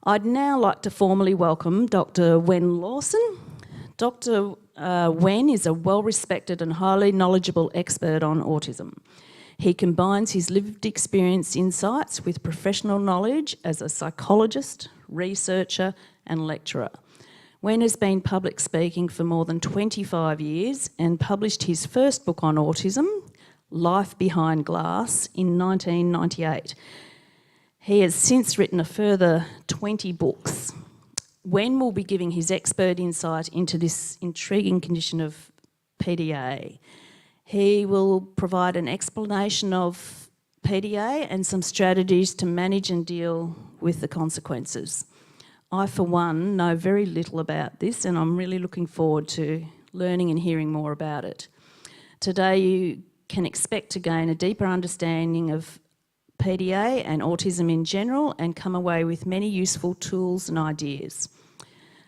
I'd now like to formally welcome Dr. Wenn Lawson. Dr. Wenn is a well-respected and highly knowledgeable expert on autism. He combines his lived experience insights with professional knowledge as a psychologist, researcher and lecturer. Wenn has been public speaking for more than 25 years and published his first book on autism, Life Behind Glass, in 1998. He has since written a further 20 books. Wenn will be giving his expert insight into this intriguing condition of PDA. He will provide an explanation of PDA and some strategies to manage and deal with the consequences. I, for one, know very little about this and I'm really looking forward to learning and hearing more about it. Today you can expect to gain a deeper understanding of PDA and autism in general and come away with many useful tools and ideas.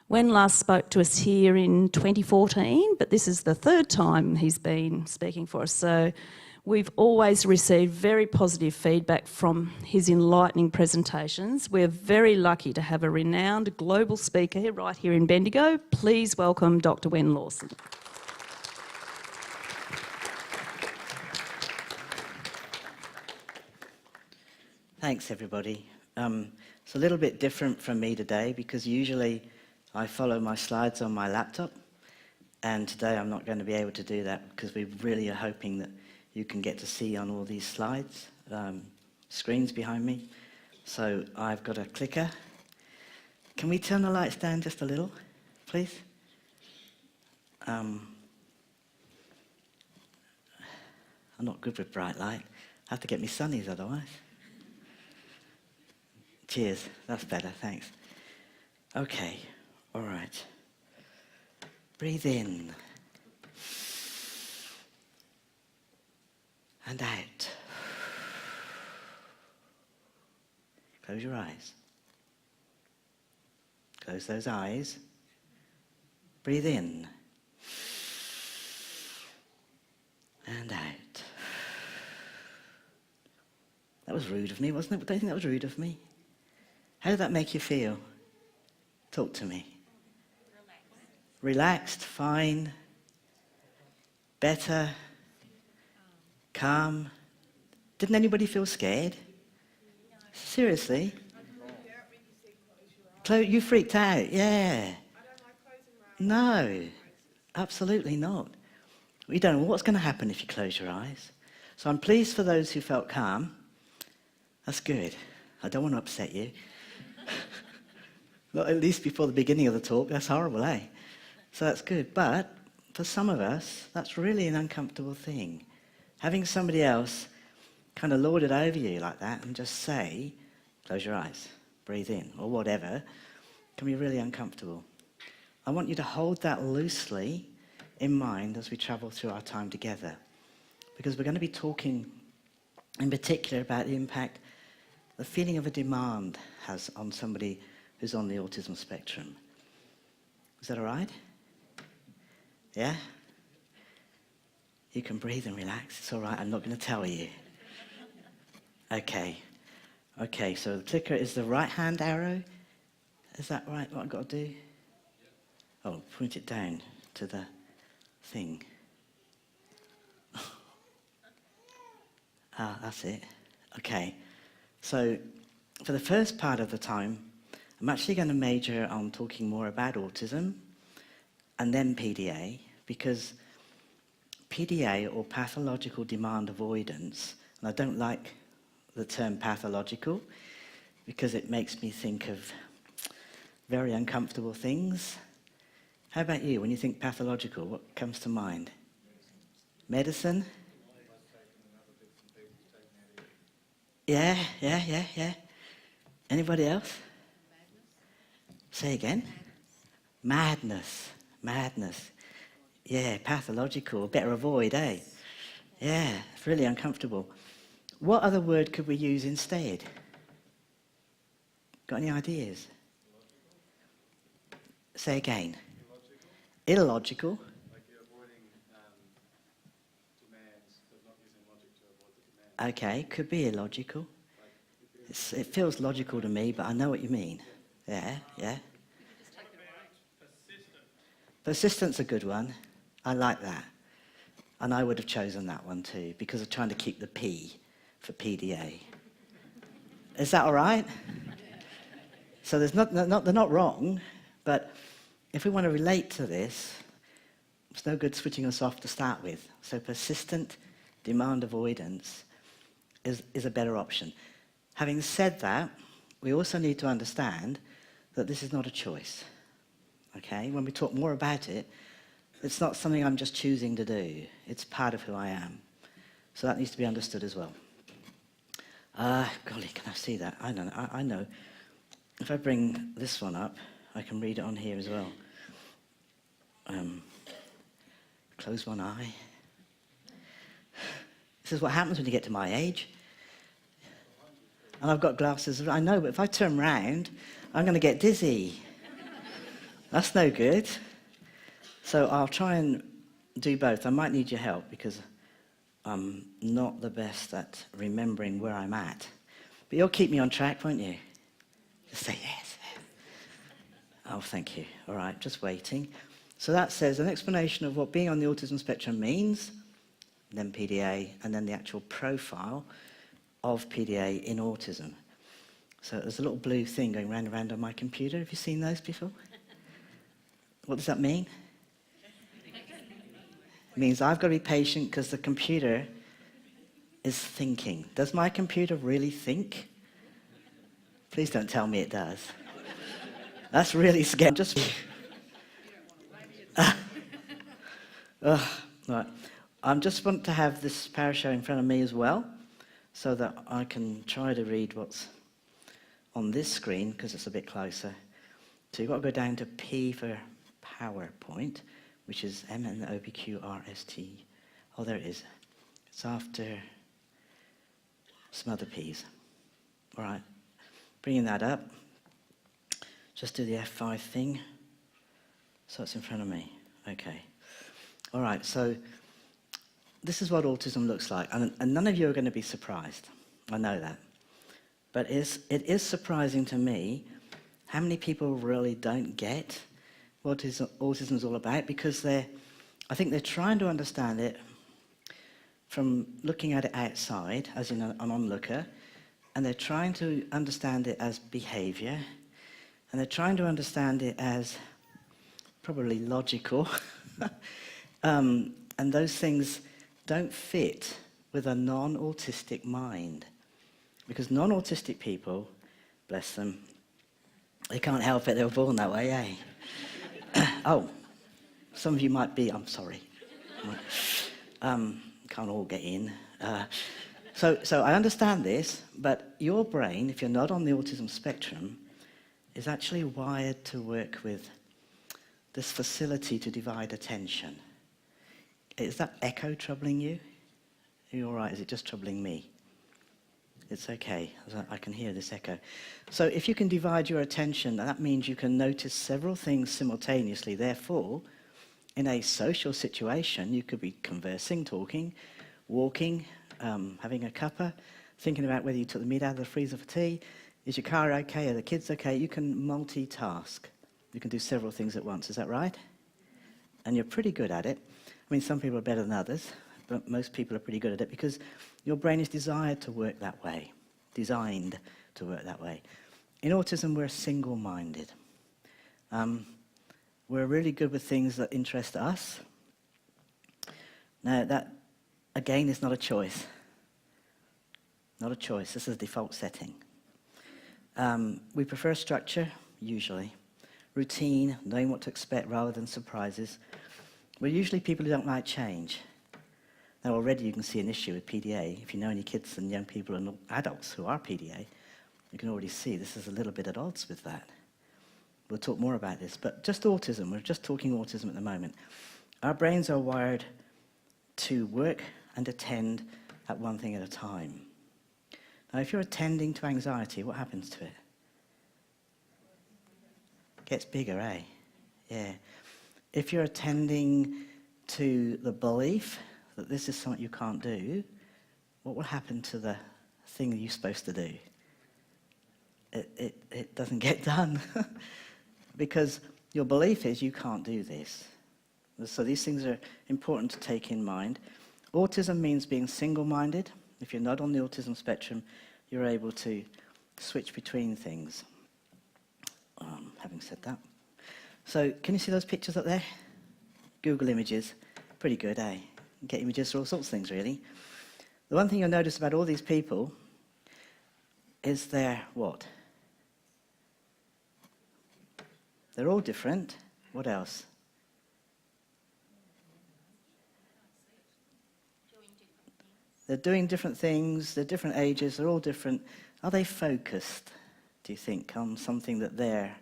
Wenn last spoke to us here in 2014, but this is the third time he's been speaking for us, so we've always received very positive feedback from his enlightening presentations. We're very lucky to have a renowned global speaker right here in Bendigo. Please welcome Dr. Wenn Lawson. Thanks, everybody. It's a little bit different from me today because usually I follow my slides on my laptop, and today I'm not going to be able to do that because we really are hoping that you can get to see on all these slides, screens behind me. So I've got a clicker. Can we turn the lights down just a little, please? I'm not good with bright light. I have to get me sunnies otherwise. Cheers, that's better, thanks. Okay, all right. Breathe in. And out. Close your eyes. Close those eyes. Breathe in. And out. That was rude of me, wasn't it? Don't you think that was rude of me? How did that make you feel? Talk to me. Relaxed, fine, better, calm. Didn't anybody feel scared? Seriously? You freaked out, yeah. No, absolutely not. We don't know what's going to happen if you close your eyes. So I'm pleased for those who felt calm. That's good. I don't want to upset you. Not at least before the beginning of the talk. That's horrible, eh? So that's good. But for some of us, that's really an uncomfortable thing. Having somebody else kind of lord it over you like that and just say, close your eyes, breathe in, or whatever, can be really uncomfortable. I want you to hold that loosely in mind as we travel through our time together, because we're going to be talking in particular about the impact the feeling of a demand has on somebody who's on the autism spectrum. Is that all right? Yeah? You can breathe and relax. It's all right. I'm not going to tell you. Okay. Okay, so the clicker is the right-hand arrow. Is that right, what I've got to do? Oh, point it down to the thing. That's it. Okay. So for the first part of the time, I'm actually going to major on talking more about autism and then PDA, because PDA, or pathological demand avoidance, and I don't like the term pathological because it makes me think of very uncomfortable things. How about you? When you think pathological, what comes to mind? Medicine? Yeah. Anybody else? Say again. Madness. Yeah, pathological. Better avoid, eh? Yeah, it's really uncomfortable. What other word could we use instead? Got any ideas? Say again. Illogical. Like you're avoiding demands, but not using logic to avoid the demand. Okay, could be illogical. It feels logical to me, but I know what you mean. Yeah. Persistent's a good one. I like that. And I would have chosen that one too, because of trying to keep the P for PDA. Is that all right? So they're not wrong, but if we want to relate to this, it's no good switching us off to start with. So persistent demand avoidance is a better option. Having said that, we also need to understand that this is not a choice. Okay? When we talk more about it, it's not something I'm just choosing to do. It's part of who I am. So that needs to be understood as well. Golly, can I see that? I know. If I bring this one up, I can read it on here as well. Close one eye. This is what happens when you get to my age. And I've got glasses. I know, but if I turn round, I'm going to get dizzy. That's no good. So I'll try and do both. I might need your help because I'm not the best at remembering where I'm at. But you'll keep me on track, won't you? Just say yes. Oh, thank you. All right, just waiting. So that says an explanation of what being on the autism spectrum means, then PDA, and then the actual profile of PDA in autism. So there's a little blue thing going round and round on my computer. Have you seen those before? What does that mean? It means I've got to be patient because the computer is thinking. Does my computer really think? Please don't tell me it does. That's really scary. Right. I just want to have this power show in front of me as well, so that I can try to read what's on this screen, because it's a bit closer. So you've got to go down to P for PowerPoint, which is MNOPQRST. Oh, there it is. It's after some other P's. All right. Bringing that up. Just do the F5 thing. So it's in front of me. Okay. All right, so this is what autism looks like. And none of you are going to be surprised. I know that. But it is surprising to me how many people really don't get what autism is all about, because I think they're trying to understand it from looking at it outside, as in an onlooker, and they're trying to understand it as behavior, and they're trying to understand it as probably logical, and those things don't fit with a non-autistic mind. Because non-autistic people, bless them, they can't help it, they were born that way, eh? Oh, some of you might be, I'm sorry. Can't all get in. So I understand this, but your brain, if you're not on the autism spectrum, is actually wired to work with this facility to divide attention. Is that echo troubling you? Are you all right? Is it just troubling me? It's okay. I can hear this echo. So if you can divide your attention, that means you can notice several things simultaneously. Therefore, in a social situation, you could be conversing, talking, walking, having a cuppa, thinking about whether you took the meat out of the freezer for tea. Is your car okay? Are the kids okay? You can multitask. You can do several things at once. Is that right? And you're pretty good at it. I mean, some people are better than others, but most people are pretty good at it because your brain is designed to work that way. In autism, we're single-minded. We're really good with things that interest us. Now, that, again, is not a choice. Not a choice. This is a default setting. We prefer structure, usually. Routine, knowing what to expect rather than surprises. We're usually people who don't like change. Now, already you can see an issue with PDA. If you know any kids and young people and adults who are PDA, you can already see this is a little bit at odds with that. We'll talk more about this, but just autism. We're just talking autism at the moment. Our brains are wired to work and attend at one thing at a time. Now, if you're attending to anxiety, what happens to it? Gets bigger, eh? Yeah. If you're attending to the belief that this is something you can't do, what will happen to the thing that you're supposed to do? it doesn't get done. Because your belief is you can't do this. So these things are important to take in mind. Autism means being single-minded. If you're not on the autism spectrum, you're able to switch between things. Having said that. So can you see those pictures up there? Google images. Pretty good, eh? You get images for all sorts of things, really. The one thing you'll notice about all these people is they're what? They're all different. What else? They're doing different things, they're different ages, they're all different. Are they focused, do you think, on something that they're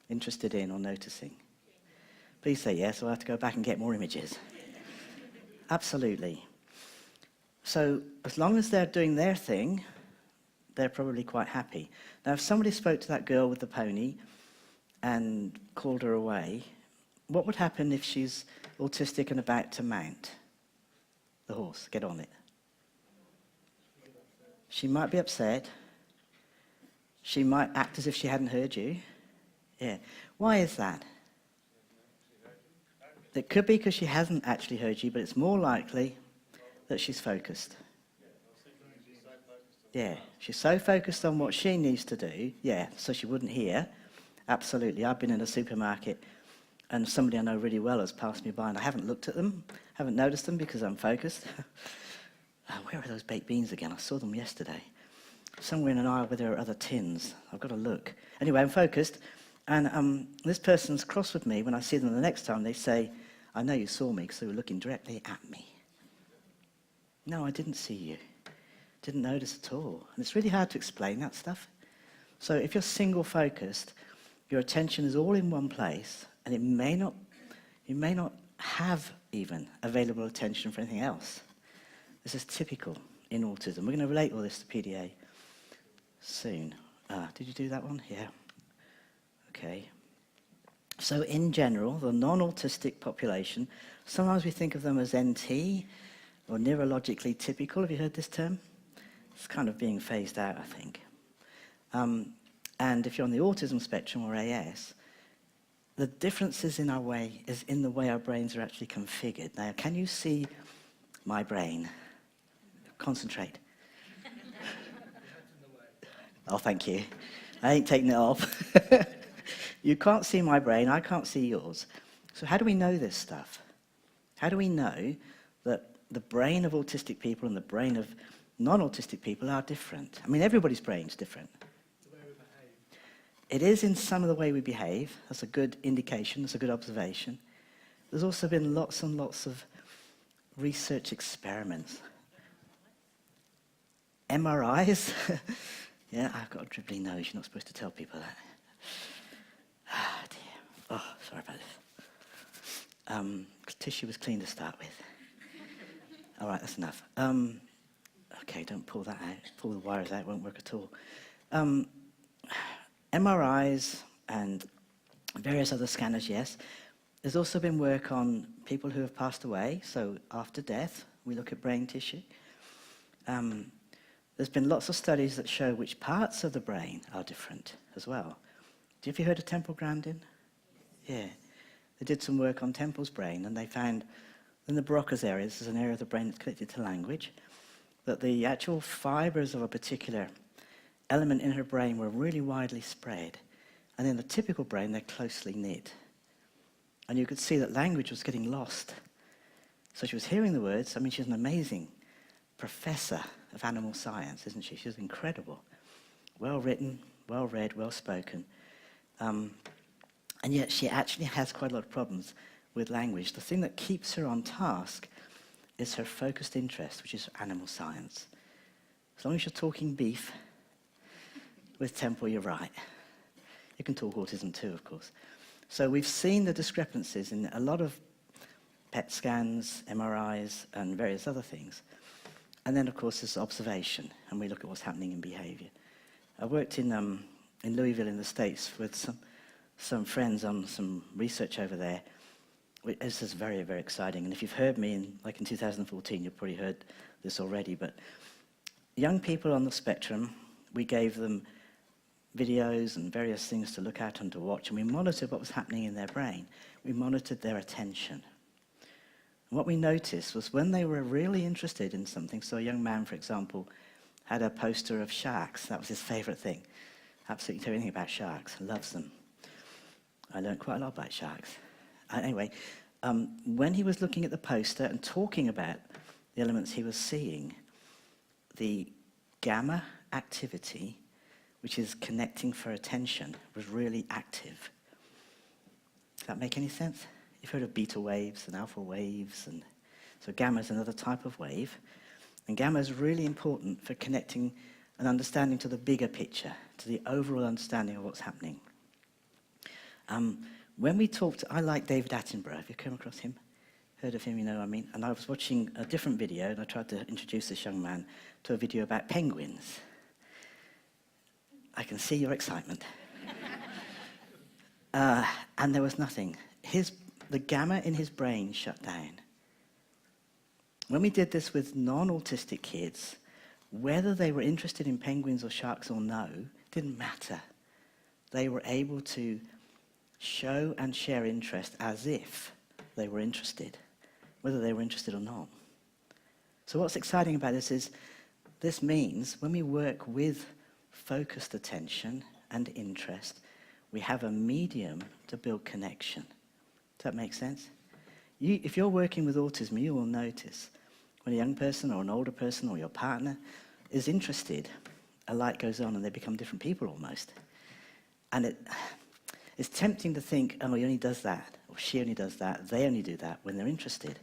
interested in or noticing? Please say yes, or I'll have to go back and get more images. Absolutely. So as long as they're doing their thing, they're probably quite happy. Now, if somebody spoke to that girl with the pony and called her away, what would happen if she's autistic and about to mount the horse, get on it? She might be upset. She might act as if she hadn't heard you. Yeah. Why is that? It could be because she hasn't actually heard you, but it's more likely that she's focused. Yeah, she's so focused on what she needs to do, yeah, so she wouldn't hear. Absolutely. I've been in a supermarket and somebody I know really well has passed me by and I haven't looked at them, haven't noticed them because I'm focused. Where are those baked beans again? I saw them yesterday. Somewhere in an aisle where there are other tins. I've got to look. Anyway, I'm focused. And this person's cross with me. When I see them the next time, they say, I know you saw me because they were looking directly at me. No, I didn't see you. Didn't notice at all. And it's really hard to explain that stuff. So if you're single-focused, your attention is all in one place, and you may not have even available attention for anything else. This is typical in autism. We're going to relate all this to PDA soon. Did you do that one? Yeah. Okay. So in general, the non-autistic population, sometimes we think of them as NT, or neurologically typical. Have you heard this term? It's kind of being phased out, I think. And if you're on the autism spectrum or AS, the differences in the way our brains are actually configured. Now, can you see my brain? Concentrate. Oh, thank you. I ain't taking it off. You can't see my brain, I can't see yours. So how do we know this stuff? How do we know that the brain of autistic people and the brain of non-autistic people are different? I mean, everybody's brain's different. The way we behave. It is in some of the way we behave. That's a good indication, that's a good observation. There's also been lots and lots of research experiments. MRIs. Yeah, I've got a dribbly nose. You're not supposed to tell people that. Ah, dear. Oh, sorry about this. Tissue was clean to start with. All right, that's enough. Okay, don't pull that out. Pull the wires out, it won't work at all. MRIs and various other scanners, yes. There's also been work on people who have passed away, so after death, we look at brain tissue. There's been lots of studies that show which parts of the brain are different as well. Have you heard of temporal grounding? Yeah. They did some work on Temple's brain, and they found in the Broca's area, this is an area of the brain that's connected to language, that the actual fibers of a particular element in her brain were really widely spread. And in the typical brain, they're closely knit. And you could see that language was getting lost. So she was hearing the words. I mean, she's an amazing professor of animal science, isn't she? She's incredible. Well written, well read, well spoken. And yet she actually has quite a lot of problems with language. The thing that keeps her on task is her focused interest, which is animal science. As long as you're talking beef with Temple, you're right. You can talk autism too, of course. So we've seen the discrepancies in a lot of PET scans, MRIs, and various other things. And then, of course, there's observation, and we look at what's happening in behavior. I worked in Louisville in the States with some friends on some research over there. This is very, very exciting. And if you've heard me, in 2014, you've probably heard this already, but young people on the spectrum, we gave them videos and various things to look at and to watch, and we monitored what was happening in their brain. We monitored their attention. And what we noticed was when they were really interested in something, so a young man, for example, had a poster of sharks. That was his favourite thing. Absolutely everything about sharks. Loves them. I learned quite a lot about sharks. Anyway, when he was looking at the poster and talking about the elements he was seeing, the gamma activity, which is connecting for attention, was really active. Does that make any sense? You've heard of beta waves and alpha waves, and so gamma is another type of wave. And gamma is really important for connecting and understanding to the bigger picture, to the overall understanding of what's happening. When we talked, I like David Attenborough. Have you come across him? Heard of him, you know what I mean? And I was watching a different video, and I tried to introduce this young man to a video about penguins. I can see your excitement. And there was nothing. The gamma in his brain shut down. When we did this with non-autistic kids, whether they were interested in penguins or sharks or no, didn't matter. They were able to show and share interest as if they were interested, whether they were interested or not. So what's exciting about this is, this means when we work with focused attention and interest, we have a medium to build connection. Does that make sense? If you're working with autism, you will notice when a young person or an older person or your partner is interested, a light goes on and they become different people almost. And it's tempting to think, oh, he only does that, or she only does that, they only do that when they're interested.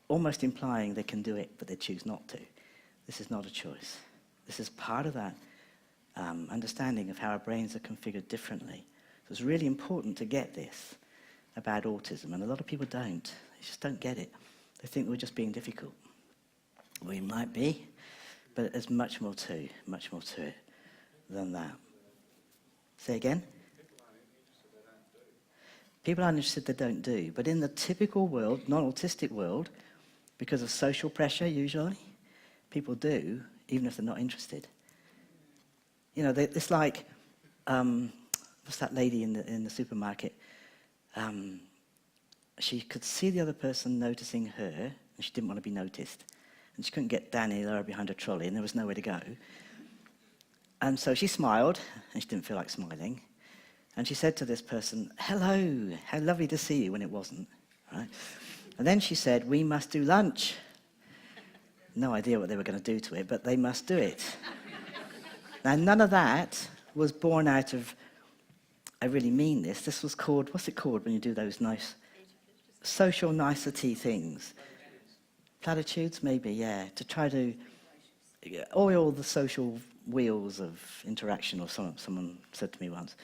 Almost implying they can do it, but they choose not to. This is not a choice. This is part of that understanding of how our brains are configured differently. So it's really important to get this about autism, and a lot of people don't. They just don't get it. They think we're just being difficult. We might be, but there's much more to it than that. Say again? People aren't interested, they don't do. But in the typical world, non-autistic world, because of social pressure usually, people do, even if they're not interested. You know, it's like, what's that lady in the supermarket? She could see the other person noticing her, and she didn't want to be noticed. And she couldn't get down any lower behind her trolley, and there was nowhere to go. And so she smiled, and she didn't feel like smiling. And she said to this person, "Hello, how lovely to see you," when it wasn't. Right? And then she said, "We must do lunch." No idea what they were going to do to it, but they must do it. Now, none of that was born out of, I really mean this. This was called, what's it called when you do those nice social nicety things? Platitudes, maybe, yeah. To try to oil the social wheels of interaction, or someone said to me once.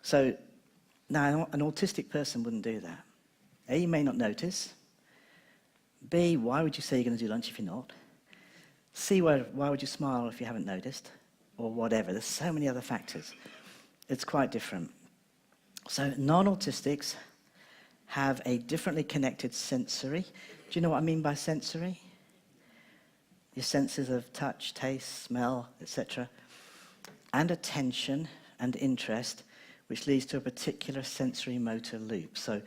So, now an autistic person wouldn't do that. A, you may not notice. B, why would you say you're going to do lunch if you're not? C, why would you smile if you haven't noticed? Or whatever. There's so many other factors. It's quite different. So non-autistics have a differently connected sensory. Do you know what I mean by sensory? Your senses of touch, taste, smell, etc. And attention and interest, which leads to a particular sensory motor loop. So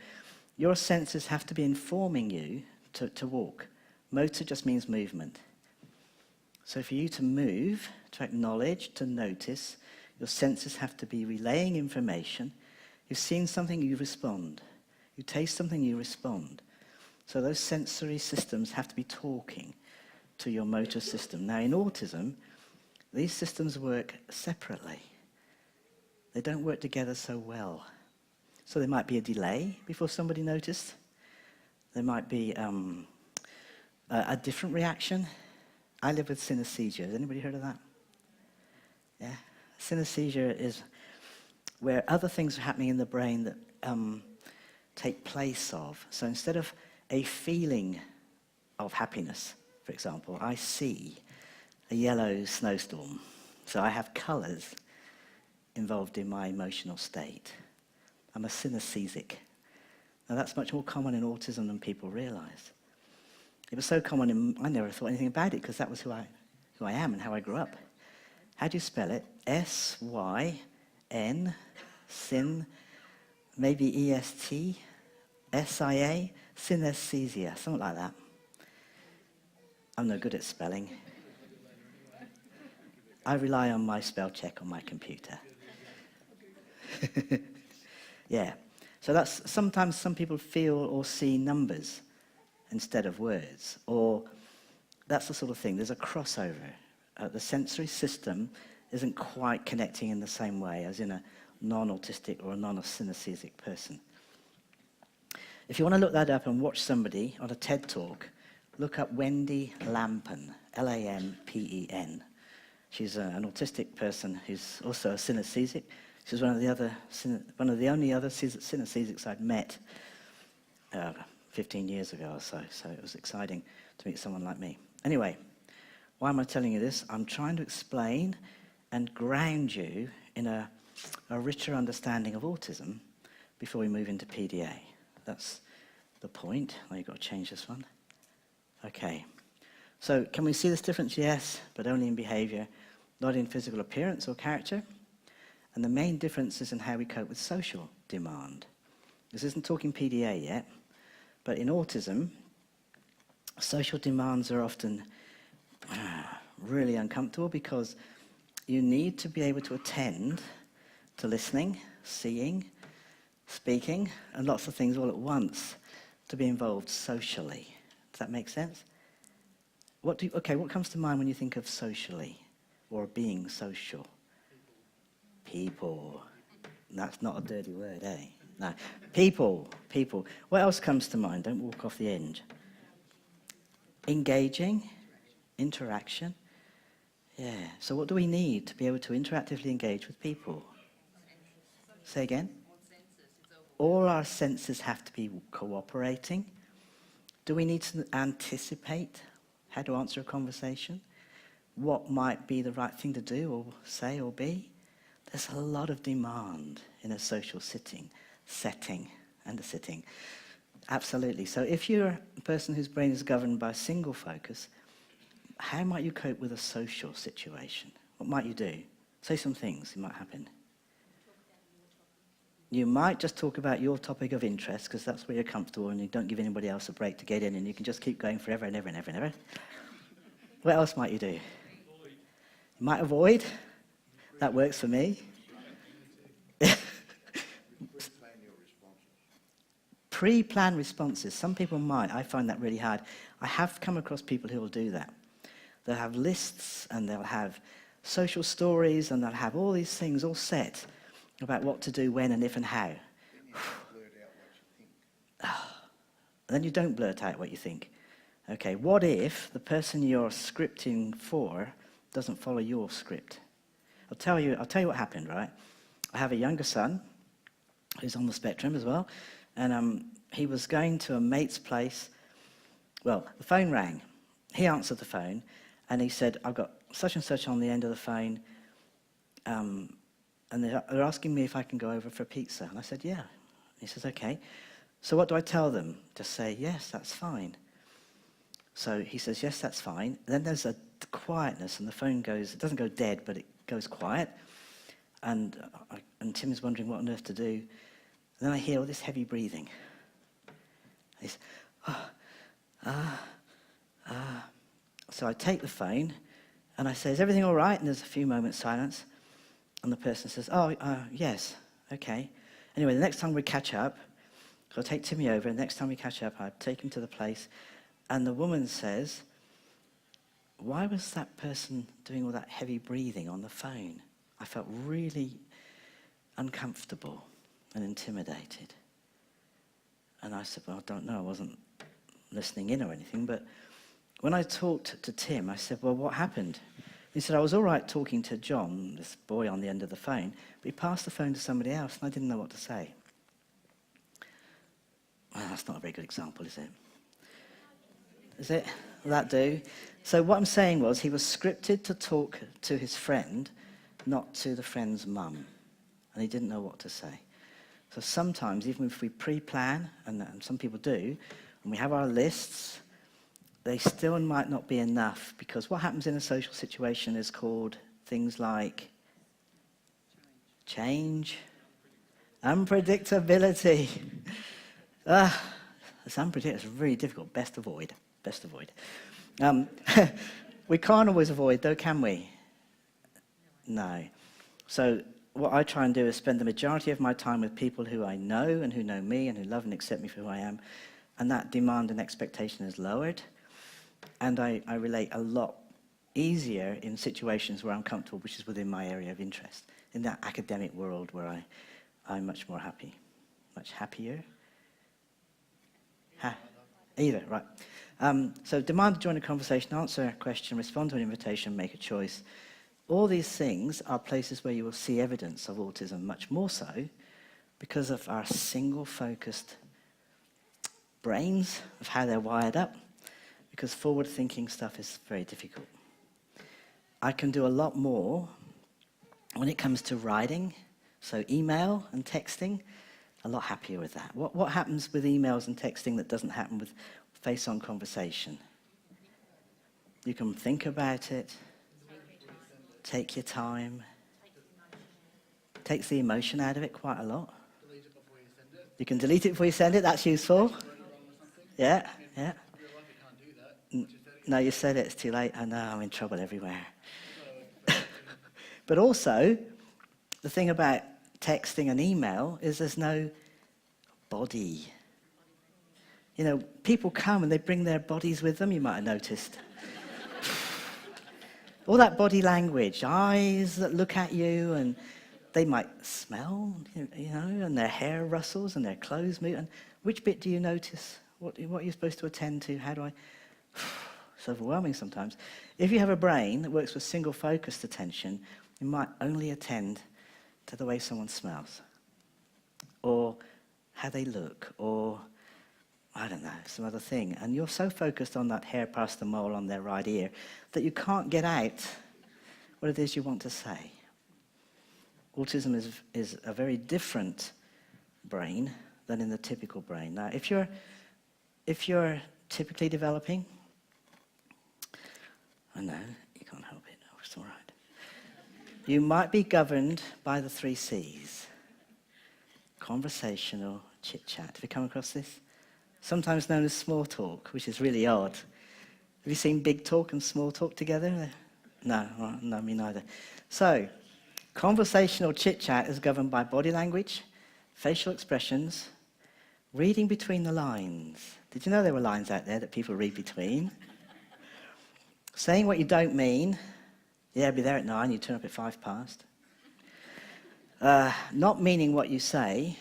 your senses have to be informing you to walk. Motor just means movement. So for you to move, to acknowledge, to notice, your senses have to be relaying information. You've seen something, you respond. You taste something, you respond. So those sensory systems have to be talking to your motor system. Now in autism, these systems work separately. They don't work together so well. So there might be a delay before somebody noticed. There might be a different reaction. I live with synesthesia. Has anybody heard of that? Yeah? Synesthesia is where other things are happening in the brain that take place of. So instead of a feeling of happiness, for example, I see a yellow snowstorm. So I have colours involved in my emotional state. I'm a synesthesic. Now that's much more common in autism than people realise. It was so common, I never thought anything about it because that was who I am and how I grew up. How do you spell it? S-Y-N, sin, maybe E-S-T, S-I-A, synesthesia, something like that. I'm no good at spelling. I rely on my spell check on my computer. Yeah. So that's sometimes some people feel or see numbers instead of words, or that's the sort of thing. There's a crossover. The sensory system isn't quite connecting in the same way as in a non-autistic or a non-synesthetic person. If you want to look that up and watch somebody on a TED Talk, look up Wendy Lampen, Lampen. She's an autistic person who's also a synesthetic. She's one of the only other synesthetics I'd met 15 years ago or so. So it was exciting to meet someone like me. Anyway, why am I telling you this? I'm trying to explain and ground you in a richer understanding of autism before we move into PDA. That's the point. Oh, you've got to change this one. Okay. So can we see this difference? Yes, but only in behavior, not in physical appearance or character. And the main difference is in how we cope with social demand. This isn't talking PDA yet, but in autism, social demands are often really uncomfortable because you need to be able to attend to listening, seeing, speaking, and lots of things all at once to be involved socially. Does that make sense? What comes to mind when you think of socially or being social? People. That's not a dirty word, eh? No. People. What else comes to mind? Don't walk off the edge. Engaging, interaction. Yeah. So what do we need to be able to interactively engage with people? Say again? All our senses have to be cooperating. Do we need to anticipate how to answer a conversation? What might be the right thing to do or say or be? There's a lot of demand in a social setting. Absolutely. So if you're a person whose brain is governed by a single focus, how might you cope with a social situation? What might you do? Say some things that might happen. You might just talk about your topic of interest because that's where you're comfortable and you don't give anybody else a break to get in and you can just keep going forever and ever and ever and ever. What else might you do? You might avoid. That works for me. Pre-plan responses. Some people might. I find that really hard. I have come across people who will do that. They'll have lists and they'll have social stories and they'll have all these things all set about what to do, when and if and how. Then you don't blurt out what you think. Okay, what if the person you're scripting for doesn't follow your script? I'll tell you what happened, right? I have a younger son who's on the spectrum as well, and he was going to a mate's place. Well, the phone rang. He answered the phone, and he said, I've got such and such on the end of the phone, and they're asking me if I can go over for pizza. And I said, yeah. He says, okay. So what do I tell them? Just say, yes, that's fine. So he says, yes, that's fine. And then there's a quietness, and the phone goes, it doesn't go dead, but it goes quiet. And Tim is wondering what on earth to do. And then I hear all this heavy breathing. This, So I take the phone, and I say, is everything all right? And there's a few moments silence. And the person says, yes, okay. Anyway, the next time we catch up, I'll take Timmy over, and the next time we catch up, I take him to the place, and the woman says, why was that person doing all that heavy breathing on the phone? I felt really uncomfortable and intimidated. And I said, well, I don't know, I wasn't listening in or anything, but when I talked to Tim, I said, well, what happened? He said, I was all right talking to John, this boy on the end of the phone, but he passed the phone to somebody else, and I didn't know what to say. Well, that's not a very good example, is it? Is it? Will that do? So what I'm saying was he was scripted to talk to his friend, not to the friend's mum, and he didn't know what to say. So sometimes, even if we pre-plan, and some people do, and we have our lists, they still might not be enough, because what happens in a social situation is called things like change, unpredictability. It's unpredictable. It's really difficult. Best avoid. Best avoid. We can't always avoid, though, can we? No. So what I try and do is spend the majority of my time with people who I know and who know me and who love and accept me for who I am. And that demand and expectation is lowered. And I relate a lot easier in situations where I'm comfortable, which is within my area of interest. In that academic world where I'm much more happy. Much happier. Either, right. So demand to join a conversation, answer a question, respond to an invitation, make a choice. All these things are places where you will see evidence of autism, much more so because of our single-focused brains, of how they're wired up, because forward-thinking stuff is very difficult. I can do a lot more when it comes to writing, so email and texting, a lot happier with that. What happens with emails and texting that doesn't happen with face-on conversation? You can think about it, take your time, takes the emotion out of it quite a lot. Delete it before you send it. You can delete it before you send it, that's useful. Wrote it wrong or something. Yeah. In real life you can't do that. Once you said it, No, you said it, it's too late. I know, I'm in trouble everywhere. But also, the thing about texting and email is there's no body. You know, people come and they bring their bodies with them, you might have noticed. All that body language, eyes that look at you, and they might smell, you know, and their hair rustles and their clothes move. And which bit do you notice? What are you supposed to attend to? How do I... It's overwhelming sometimes. If you have a brain that works with single-focused attention, you might only attend to the way someone smells, or how they look, or, I don't know, some other thing. And you're so focused on that hair past the mole on their right ear that you can't get out what it is you want to say. Autism is a very different brain than in the typical brain. Now, if you're typically developing, I know, you can't help it, oh, it's all right. You might be governed by the 3 C's. Conversational chit-chat. Have you come across this? Sometimes known as small talk, which is really odd. Have you seen big talk and small talk together? No, no, me neither. So, conversational chit-chat is governed by body language, facial expressions, reading between the lines. Did you know there were lines out there that people read between? Saying what you don't mean. Yeah, I'll be there at 9, you turn up at 5 past. Not meaning what you say.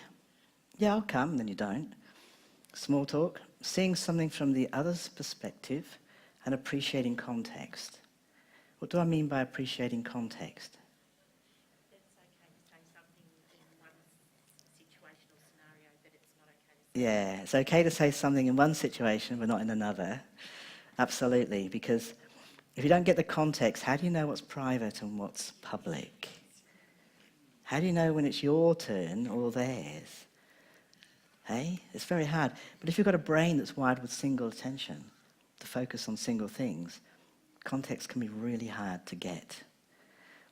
Yeah, I'll come, and then you don't. Small talk. Seeing something from the other's perspective and appreciating context. What do I mean by appreciating context? It's okay to say something in one situational scenario, but it's not okay to say. Yeah, it's okay to say something in one situation but not in another. Absolutely, because if you don't get the context, how do you know what's private and what's public? How do you know when it's your turn or theirs? Hey, it's very hard. But if you've got a brain that's wired with single attention, to focus on single things, context can be really hard to get.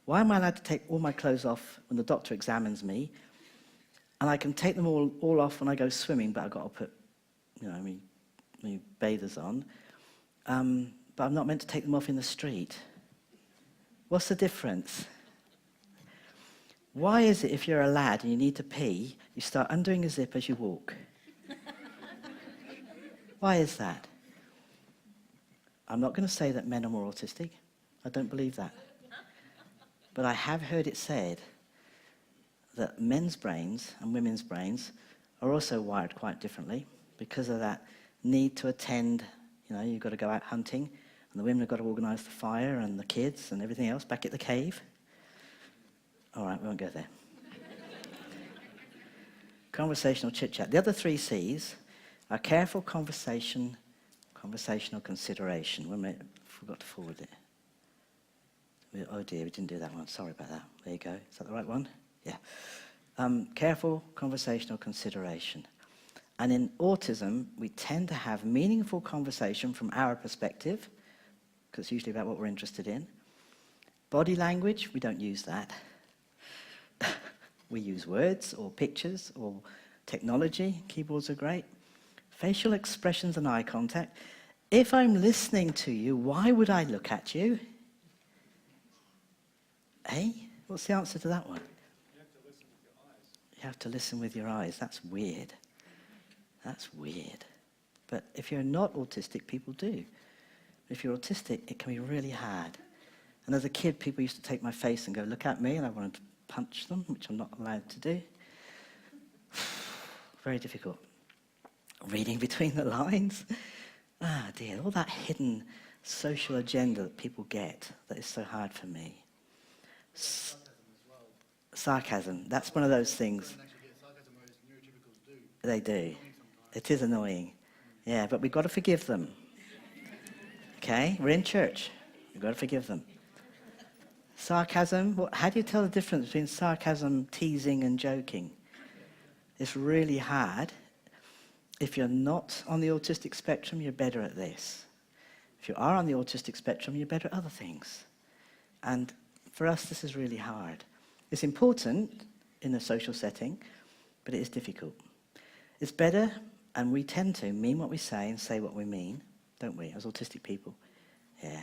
Why am I allowed to take all my clothes off when the doctor examines me, and I can take them all off when I go swimming, but I've got to put, my bathers on, but I'm not meant to take them off in the street? What's the difference? Why is it if you're a lad and you need to pee, you start undoing a zip as you walk? Why is that? I'm not going to say that men are more autistic. I don't believe that. But I have heard it said that men's brains and women's brains are also wired quite differently because of that need to attend. You've got to go out hunting, and the women have got to organise the fire and the kids and everything else back at the cave. All right, we won't go there. Conversational chit-chat. The other 3 C's are careful conversation, conversational consideration. Wait a minute, forgot to forward it. Oh dear, we didn't do that one. Sorry about that. There you go. Is that the right one? Yeah. Careful conversational consideration. And in autism, we tend to have meaningful conversation from our perspective, because it's usually about what we're interested in, Body language, we don't use that. We use words or pictures or technology. Keyboards are great. Facial expressions and eye contact. If I'm listening to you, why would I look at you? Eh? What's the answer to that one? You have to listen with your eyes. You have to listen with your eyes. That's weird. That's weird. But if you're not autistic, people do. If you're autistic, it can be really hard. And as a kid, people used to take my face and go, look at me, and I wanted to punch them, which I'm not allowed to do. Very difficult. Reading between the lines. Ah, dear, all that hidden social agenda that people get that is so hard for me. Sarcasm as well. Sarcasm, that's one of those You things. don't actually get sarcasm, whereas neurotypicals do. They do. Annoying sometimes. It is annoying. Yeah, but we've got to forgive them. Okay? We're in church. We've got to forgive them. Sarcasm, how do you tell the difference between sarcasm, teasing, and joking? It's really hard. If you're not on the autistic spectrum, you're better at this. If you are on the autistic spectrum, you're better at other things. And for us, this is really hard. It's important in a social setting, but it is difficult. It's better, and we tend to mean what we say and say what we mean, don't we, as autistic people? Yeah.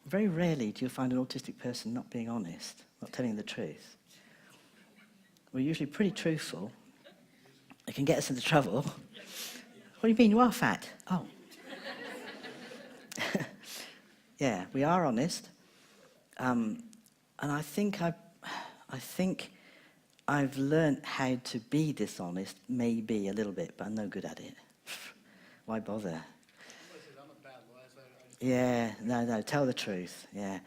Very rarely do you find an autistic person not being honest, not telling the truth. We're usually pretty truthful. It can get us into trouble. What do you mean? You are fat? Oh. Yeah, we are honest. And I think I've learnt how to be dishonest, maybe a little bit, but I'm no good at it. Why bother? Somebody says, I'm a bad liar, so I just... Yeah, no, tell the truth, yeah.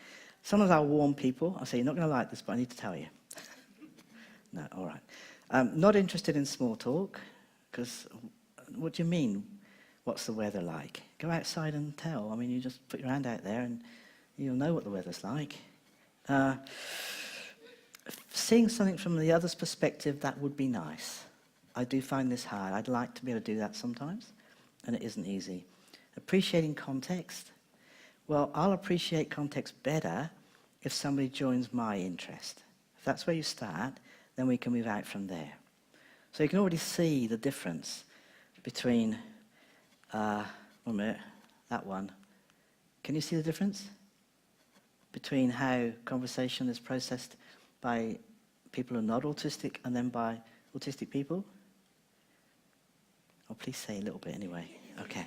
Sometimes I'll warn people. I'll say, you're not going to like this, but I need to tell you. No, all right. Not interested in small talk, because what do you mean, what's the weather like? Go outside and tell. I mean, you just put your hand out there and you'll know what the weather's like. Seeing something from the other's perspective, that would be nice. I do find this hard. I'd like to be able to do that sometimes, and it isn't easy. Appreciating context. Well, I'll appreciate context better if somebody joins my interest. If that's where you start, then we can move out from there. So you can already see the difference between, 1 minute, that one. Can you see the difference? Between how conversation is processed by people who are not autistic and then by autistic people? Oh, please say a little bit anyway. Okay.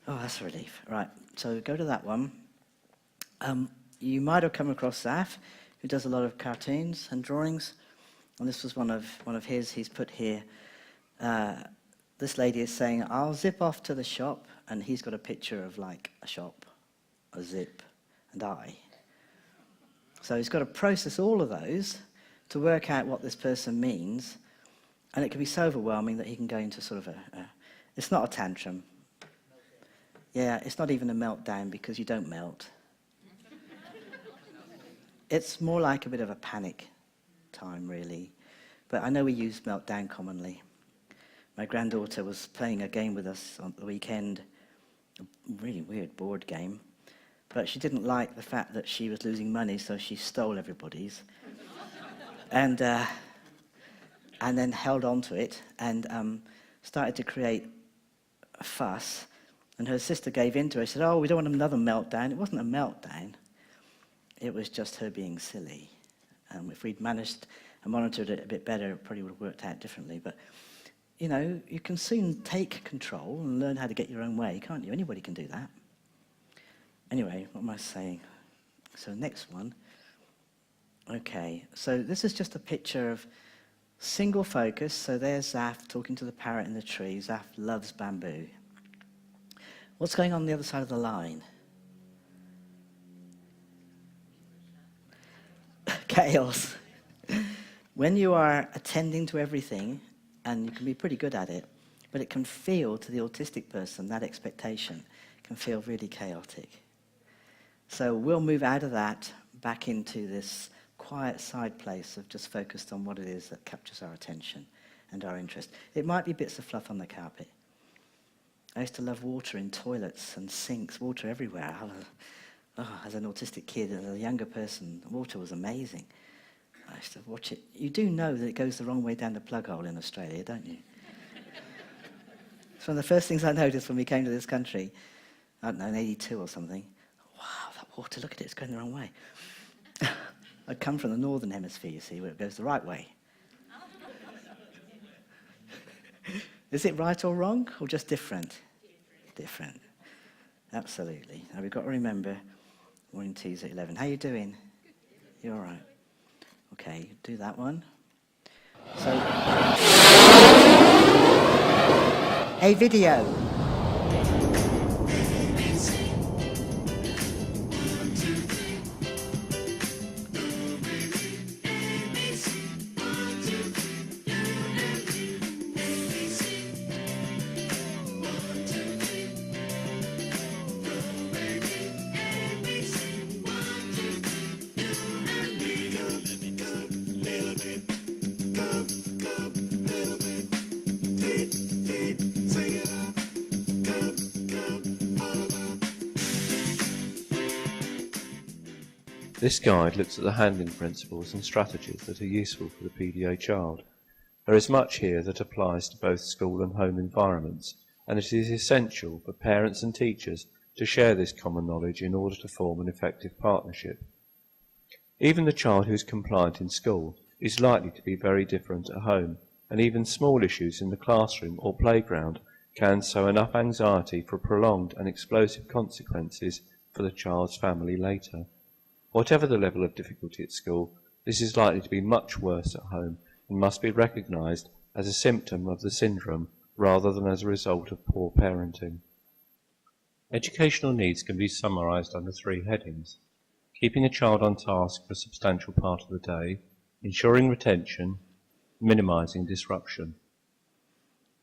Oh, that's a relief. Right, so go to that one. You might have come across Zaf, who does a lot of cartoons and drawings. And this was one of his. He's put here, this lady is saying, I'll zip off to the shop, and he's got a picture of like a shop, a zip, and I. So he's got to process all of those to work out what this person means, and it can be so overwhelming that he can go into sort of it's not a tantrum. Yeah, it's not even a meltdown because you don't melt. It's more like a bit of a panic time, really. But I know we use meltdown commonly. My granddaughter was playing a game with us on the weekend, a really weird board game, but she didn't like the fact that she was losing money, so she stole everybody's. And then held on to it and started to create a fuss. And her sister gave in to her. She said, oh, we don't want another meltdown. It wasn't a meltdown. It was just her being silly. If we'd managed and monitored it a bit better, it probably would have worked out differently. But, you know, you can soon take control and learn how to get your own way, can't you? Anybody can do that. Anyway, what am I saying? So next one. Okay, so this is just a picture of single focus. So there's Zaf talking to the parrot in the tree. Zaf loves bamboo. What's going on the other side of the line? Chaos. When you are attending to everything, and you can be pretty good at it, but it can feel to the autistic person, that expectation can feel really chaotic. So we'll move out of that back into this quiet side place of just focused on what it is that captures our attention and our interest. It might be bits of fluff on the carpet. I used to love water in toilets and sinks, water everywhere. as an autistic kid, as a younger person, water was amazing. I used to watch it. You do know that it goes the wrong way down the plug hole in Australia, don't you? It's one of the first things I noticed when we came to this country, I don't know, in 82 or something. Wow, that water, look at it, it's going the wrong way. I'd come from the northern hemisphere, you see, where it goes the right way. Is it right or wrong, or just different? Different. Absolutely. Now we've got to remember, morning tea's at 11. How you doing? You all right? Okay, do that one. So, hey, video. This guide looks at the handling principles and strategies that are useful for the PDA child. There is much here that applies to both school and home environments, and it is essential for parents and teachers to share this common knowledge in order to form an effective partnership. Even the child who is compliant in school is likely to be very different at home, and even small issues in the classroom or playground can sow enough anxiety for prolonged and explosive consequences for the child's family later. Whatever the level of difficulty at school, this is likely to be much worse at home and must be recognised as a symptom of the syndrome rather than as a result of poor parenting. Educational needs can be summarised under 3 headings: keeping a child on task for a substantial part of the day, ensuring retention, minimising disruption.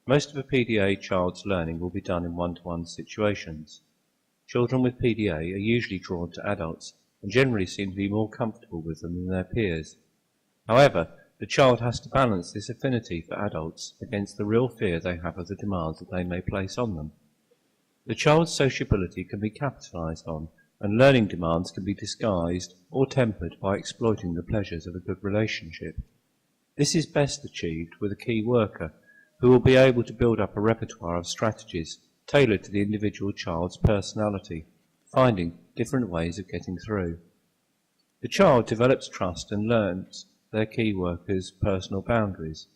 Most of a PDA child's learning will be done in one-to-one situations. Children with PDA are usually drawn to adults and generally seem to be more comfortable with them than their peers. However, the child has to balance this affinity for adults against the real fear they have of the demands that they may place on them. The child's sociability can be capitalised on, and learning demands can be disguised or tempered by exploiting the pleasures of a good relationship. This is best achieved with a key worker who will be able to build up a repertoire of strategies tailored to the individual child's personality, finding different ways of getting through. The child develops trust and learns their key worker's personal boundaries,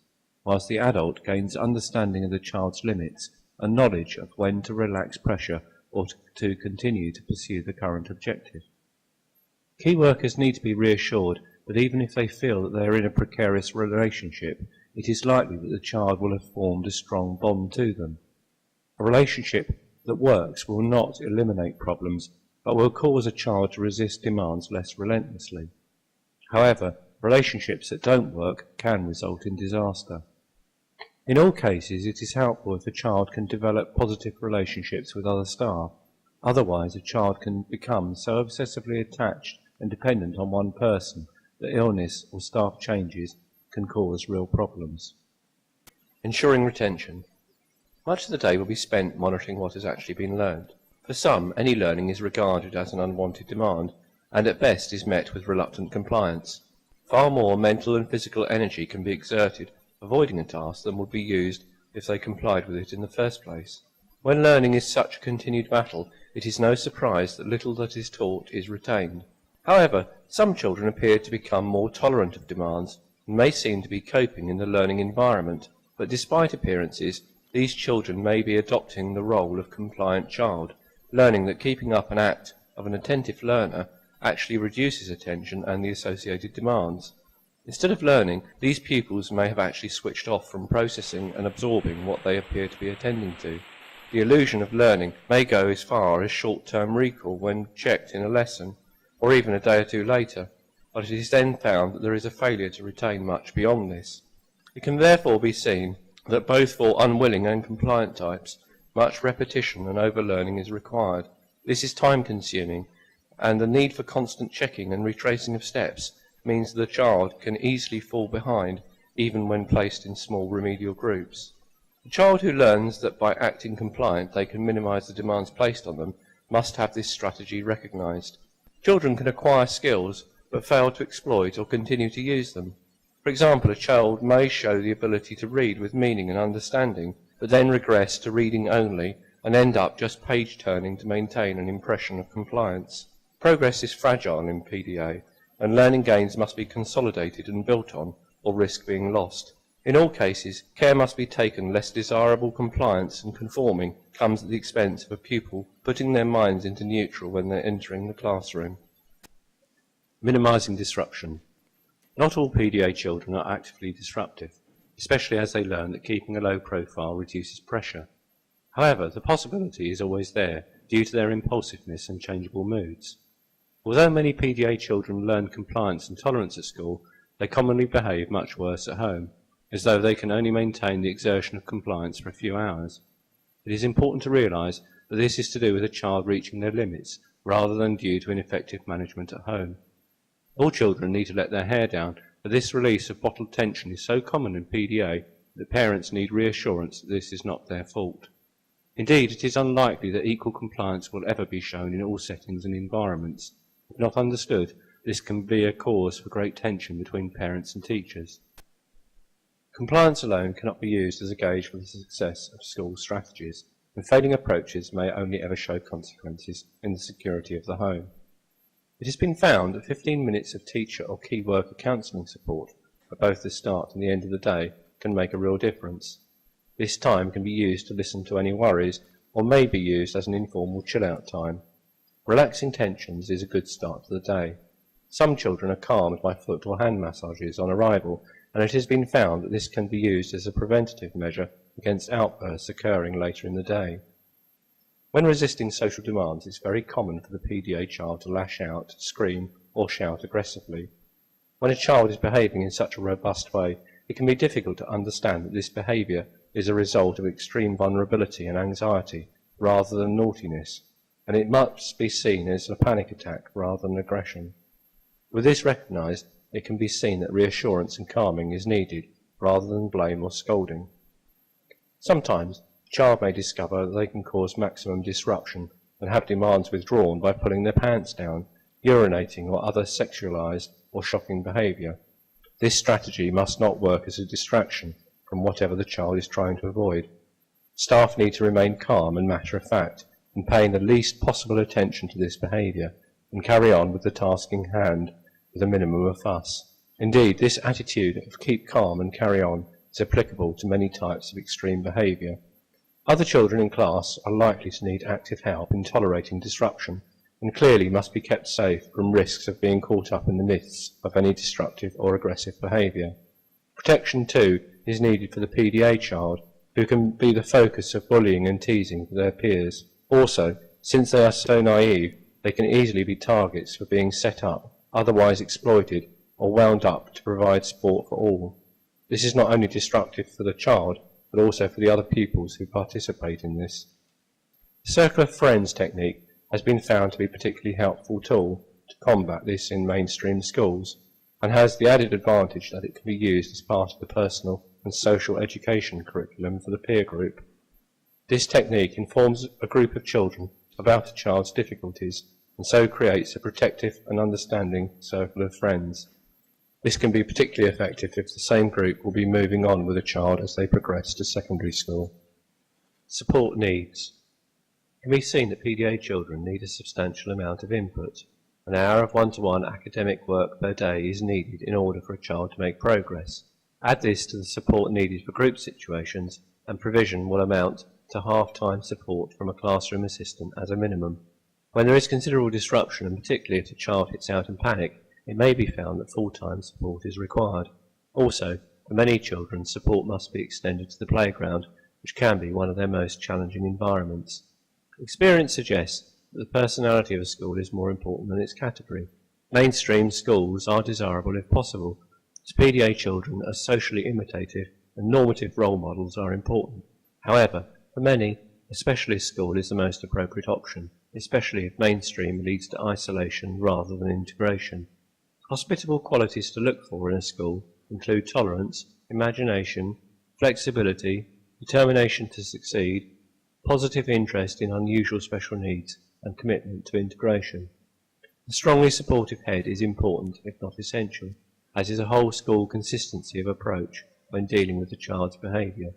whilst the adult gains understanding of the child's limits and knowledge of when to relax pressure or to continue to pursue the current objective. Key workers need to be reassured that even if they feel that they are in a precarious relationship, it is likely that the child will have formed a strong bond to them. A relationship that works will not eliminate problems, but will cause a child to resist demands less relentlessly. However, relationships that don't work can result in disaster. In all cases, it is helpful if a child can develop positive relationships with other staff. Otherwise, a child can become so obsessively attached and dependent on one person that illness or staff changes can cause real problems. Ensuring retention. Much of the day will be spent monitoring what has actually been learned. For some, any learning is regarded as an unwanted demand, and at best is met with reluctant compliance. Far more mental and physical energy can be exerted avoiding a task than would be used if they complied with it in the first place. When learning is such a continued battle, it is no surprise that little that is taught is retained. However, some children appear to become more tolerant of demands and may seem to be coping in the learning environment, but despite appearances, these children may be adopting the role of compliant child, learning that keeping up an act of an attentive learner actually reduces attention and the associated demands. Instead of learning, these pupils may have actually switched off from processing and absorbing what they appear to be attending to. The illusion of learning may go as far as short-term recall when checked in a lesson, or even a day or two later, but it is then found that there is a failure to retain much beyond this. It can therefore be seen that both for unwilling and compliant types, much repetition and overlearning is required. This is time-consuming, and the need for constant checking and retracing of steps means the child can easily fall behind even when placed in small remedial groups. The child who learns that by acting compliant they can minimise the demands placed on them must have this strategy recognised. Children can acquire skills but fail to exploit or continue to use them. For example, a child may show the ability to read with meaning and understanding, but then regress to reading only and end up just page turning to maintain an impression of compliance. Progress is fragile in PDA, and learning gains must be consolidated and built on, or risk being lost. In all cases, care must be taken lest desirable compliance and conforming comes at the expense of a pupil putting their minds into neutral when they're entering the classroom. Minimising disruption. Not all PDA children are actively disruptive, especially as they learn that keeping a low profile reduces pressure. However, the possibility is always there due to their impulsiveness and changeable moods. Although many PDA children learn compliance and tolerance at school, they commonly behave much worse at home, as though they can only maintain the exertion of compliance for a few hours. It is important to realise that this is to do with a child reaching their limits, rather than due to ineffective management at home. All children need to let their hair down, but this release of bottled tension is so common in PDA that parents need reassurance that this is not their fault. Indeed, it is unlikely that equal compliance will ever be shown in all settings and environments. If not understood, this can be a cause for great tension between parents and teachers. Compliance alone cannot be used as a gauge for the success of school strategies, and failing approaches may only ever show consequences in the security of the home. It has been found that 15 minutes of teacher or key worker counselling support at both the start and the end of the day can make a real difference. This time can be used to listen to any worries, or may be used as an informal chill-out time. Relaxing tensions is a good start to the day. Some children are calmed by foot or hand massages on arrival, and it has been found that this can be used as a preventative measure against outbursts occurring later in the day. When resisting social demands, it's very common for the PDA child to lash out, scream, or shout aggressively. When a child is behaving in such a robust way, it can be difficult to understand that this behaviour is a result of extreme vulnerability and anxiety rather than naughtiness, and it must be seen as a panic attack rather than aggression. With this recognised, it can be seen that reassurance and calming is needed rather than blame or scolding. Sometimes, a child may discover that they can cause maximum disruption and have demands withdrawn by pulling their pants down, urinating, or other sexualised or shocking behaviour. This strategy must not work as a distraction from whatever the child is trying to avoid. Staff need to remain calm and matter-of-fact and paying the least possible attention to this behaviour and carry on with the task in hand with a minimum of fuss. Indeed, this attitude of keep calm and carry on is applicable to many types of extreme behaviour. Other children in class are likely to need active help in tolerating disruption and clearly must be kept safe from risks of being caught up in the midst of any destructive or aggressive behaviour. Protection, too, is needed for the PDA child, who can be the focus of bullying and teasing for their peers. Also, since they are so naive, they can easily be targets for being set up, otherwise exploited, or wound up to provide sport for all. This is not only destructive for the child, but also for the other pupils who participate in this. The circle of friends technique has been found to be a particularly helpful tool to combat this in mainstream schools, and has the added advantage that it can be used as part of the personal and social education curriculum for the peer group. This technique informs a group of children about a child's difficulties, and so creates a protective and understanding circle of friends. This can be particularly effective if the same group will be moving on with a child as they progress to secondary school. Support needs. It can be seen that PDA children need a substantial amount of input. An hour of one-to-one academic work per day is needed in order for a child to make progress. Add this to the support needed for group situations, and provision will amount to half-time support from a classroom assistant as a minimum. When there is considerable disruption, and particularly if the child hits out in panic, it may be found that full-time support is required. Also, for many children, support must be extended to the playground, which can be one of their most challenging environments. Experience suggests that the personality of a school is more important than its category. Mainstream schools are desirable if possible, as PDA children are socially imitative and normative role models are important. However, for many, a specialist school is the most appropriate option, especially if mainstream leads to isolation rather than integration. Hospitable qualities to look for in a school include tolerance, imagination, flexibility, determination to succeed, positive interest in unusual special needs, and commitment to integration. A strongly supportive head is important, if not essential, as is a whole school consistency of approach when dealing with the child's behaviour.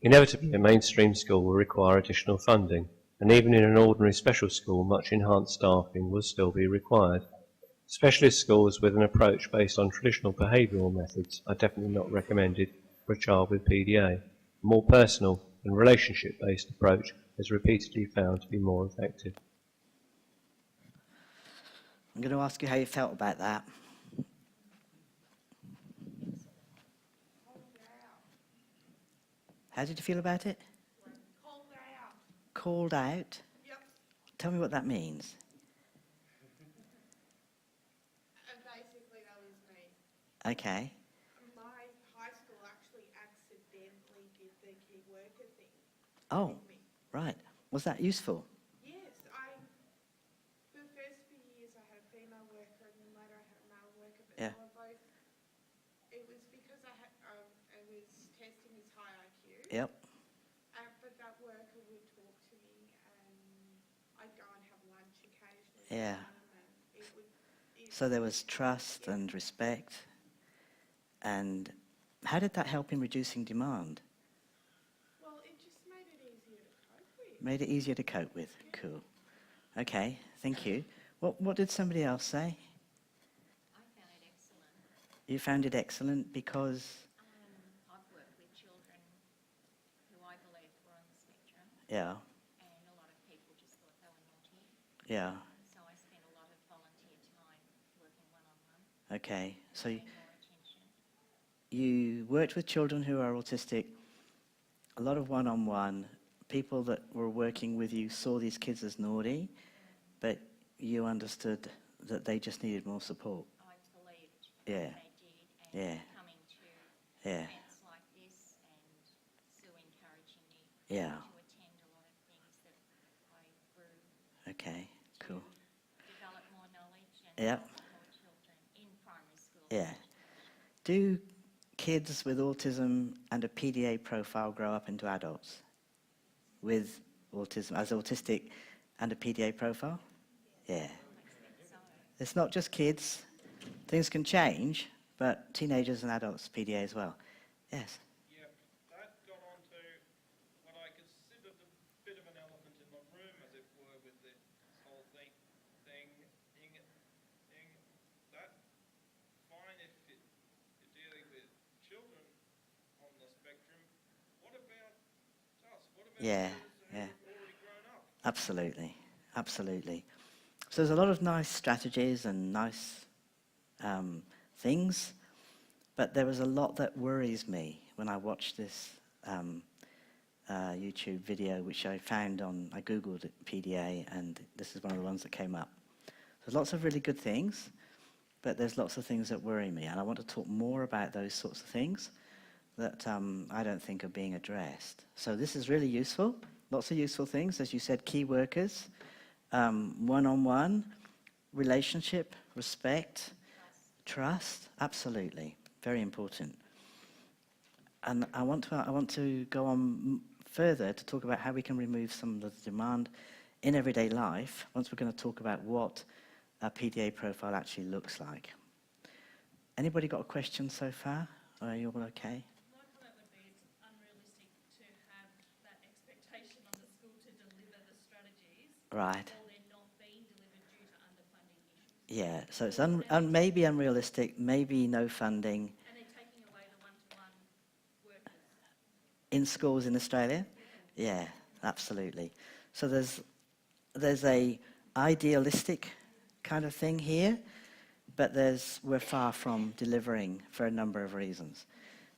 Inevitably, a mainstream school will require additional funding, and even in an ordinary special school, much enhanced staffing will still be required. Specialist schools with an approach based on traditional behavioural methods are definitely not recommended for a child with PDA. A more personal and relationship-based approach is repeatedly found to be more effective. I'm going to ask you how you felt about that. How did you feel about it? Called out. Called out? Yep. Tell me what that means. And basically that was me. Okay. My high school actually accidentally did the key worker thing Oh, with me. right. Was that useful? Yes, for the first few years I had a female worker and then later I had a male worker, but Yeah. they were both, it was because I was testing his high IQ. Yep. But that worker would talk to me and I'd go and have lunch occasionally Yeah. with him and it would... So there was trust and respect. And how did that help in reducing demand? Well, it just made it easier to cope with. Made it easier to cope with. Cool. Okay, thank you. What did somebody else say? I found it excellent. You found it excellent because... I've worked with children who I believe were on the spectrum, Yeah, and a lot of people just thought they were naughty. yeah. So I spent a lot of volunteer time working one-on-one, Okay, so paying more attention. you worked with children who are autistic, a lot of one-on-one. People that were working with you saw these kids as naughty, but you understood that they just needed more support. I believed Yeah. they did, and Yeah. coming to Yeah, events like this and Sue encouraging me yeah. to attend a lot of things that I grew Okay, cool. to develop more knowledge and Yep. help more children in primary school. Yeah. Do kids with autism and a PDA profile grow up into adults with autism, as autistic and a PDA profile? Yeah. So It's not just kids. Things can change, but teenagers and adults, PDA as well. Yes. Yeah, that got on to what I considered a bit of an elephant in the room, as it were, with this whole thing. That fine if you're dealing with children on the spectrum. What about us? What about Yeah, those who yeah. have already grown up? Absolutely. Absolutely. So there's a lot of nice strategies and nice things, but there was a lot that worries me when I watched this YouTube video, which I found on, I Googled it, PDA, and this is one of the ones that came up. There's lots of really good things, but there's lots of things that worry me, and I want to talk more about those sorts of things that I don't think are being addressed. So this is really useful, lots of useful things, as you said, key workers, one-on-one, relationship, respect, trust, absolutely, very important. And I want to go on further to talk about how we can remove some of the demand in everyday life, once we're going to talk about what a PDA profile actually looks like. Anybody got a question so far? Are you all okay? My comment would be it's unrealistic to have that expectation on the school to deliver the strategies Right. while they're not being delivered due to underfunding issues. Yeah, so it's maybe unrealistic, maybe no funding And they're taking away the one-to-one workers. in schools in Australia. Yeah, absolutely. So there's a idealistic kind of thing here, but we're far from delivering for a number of reasons.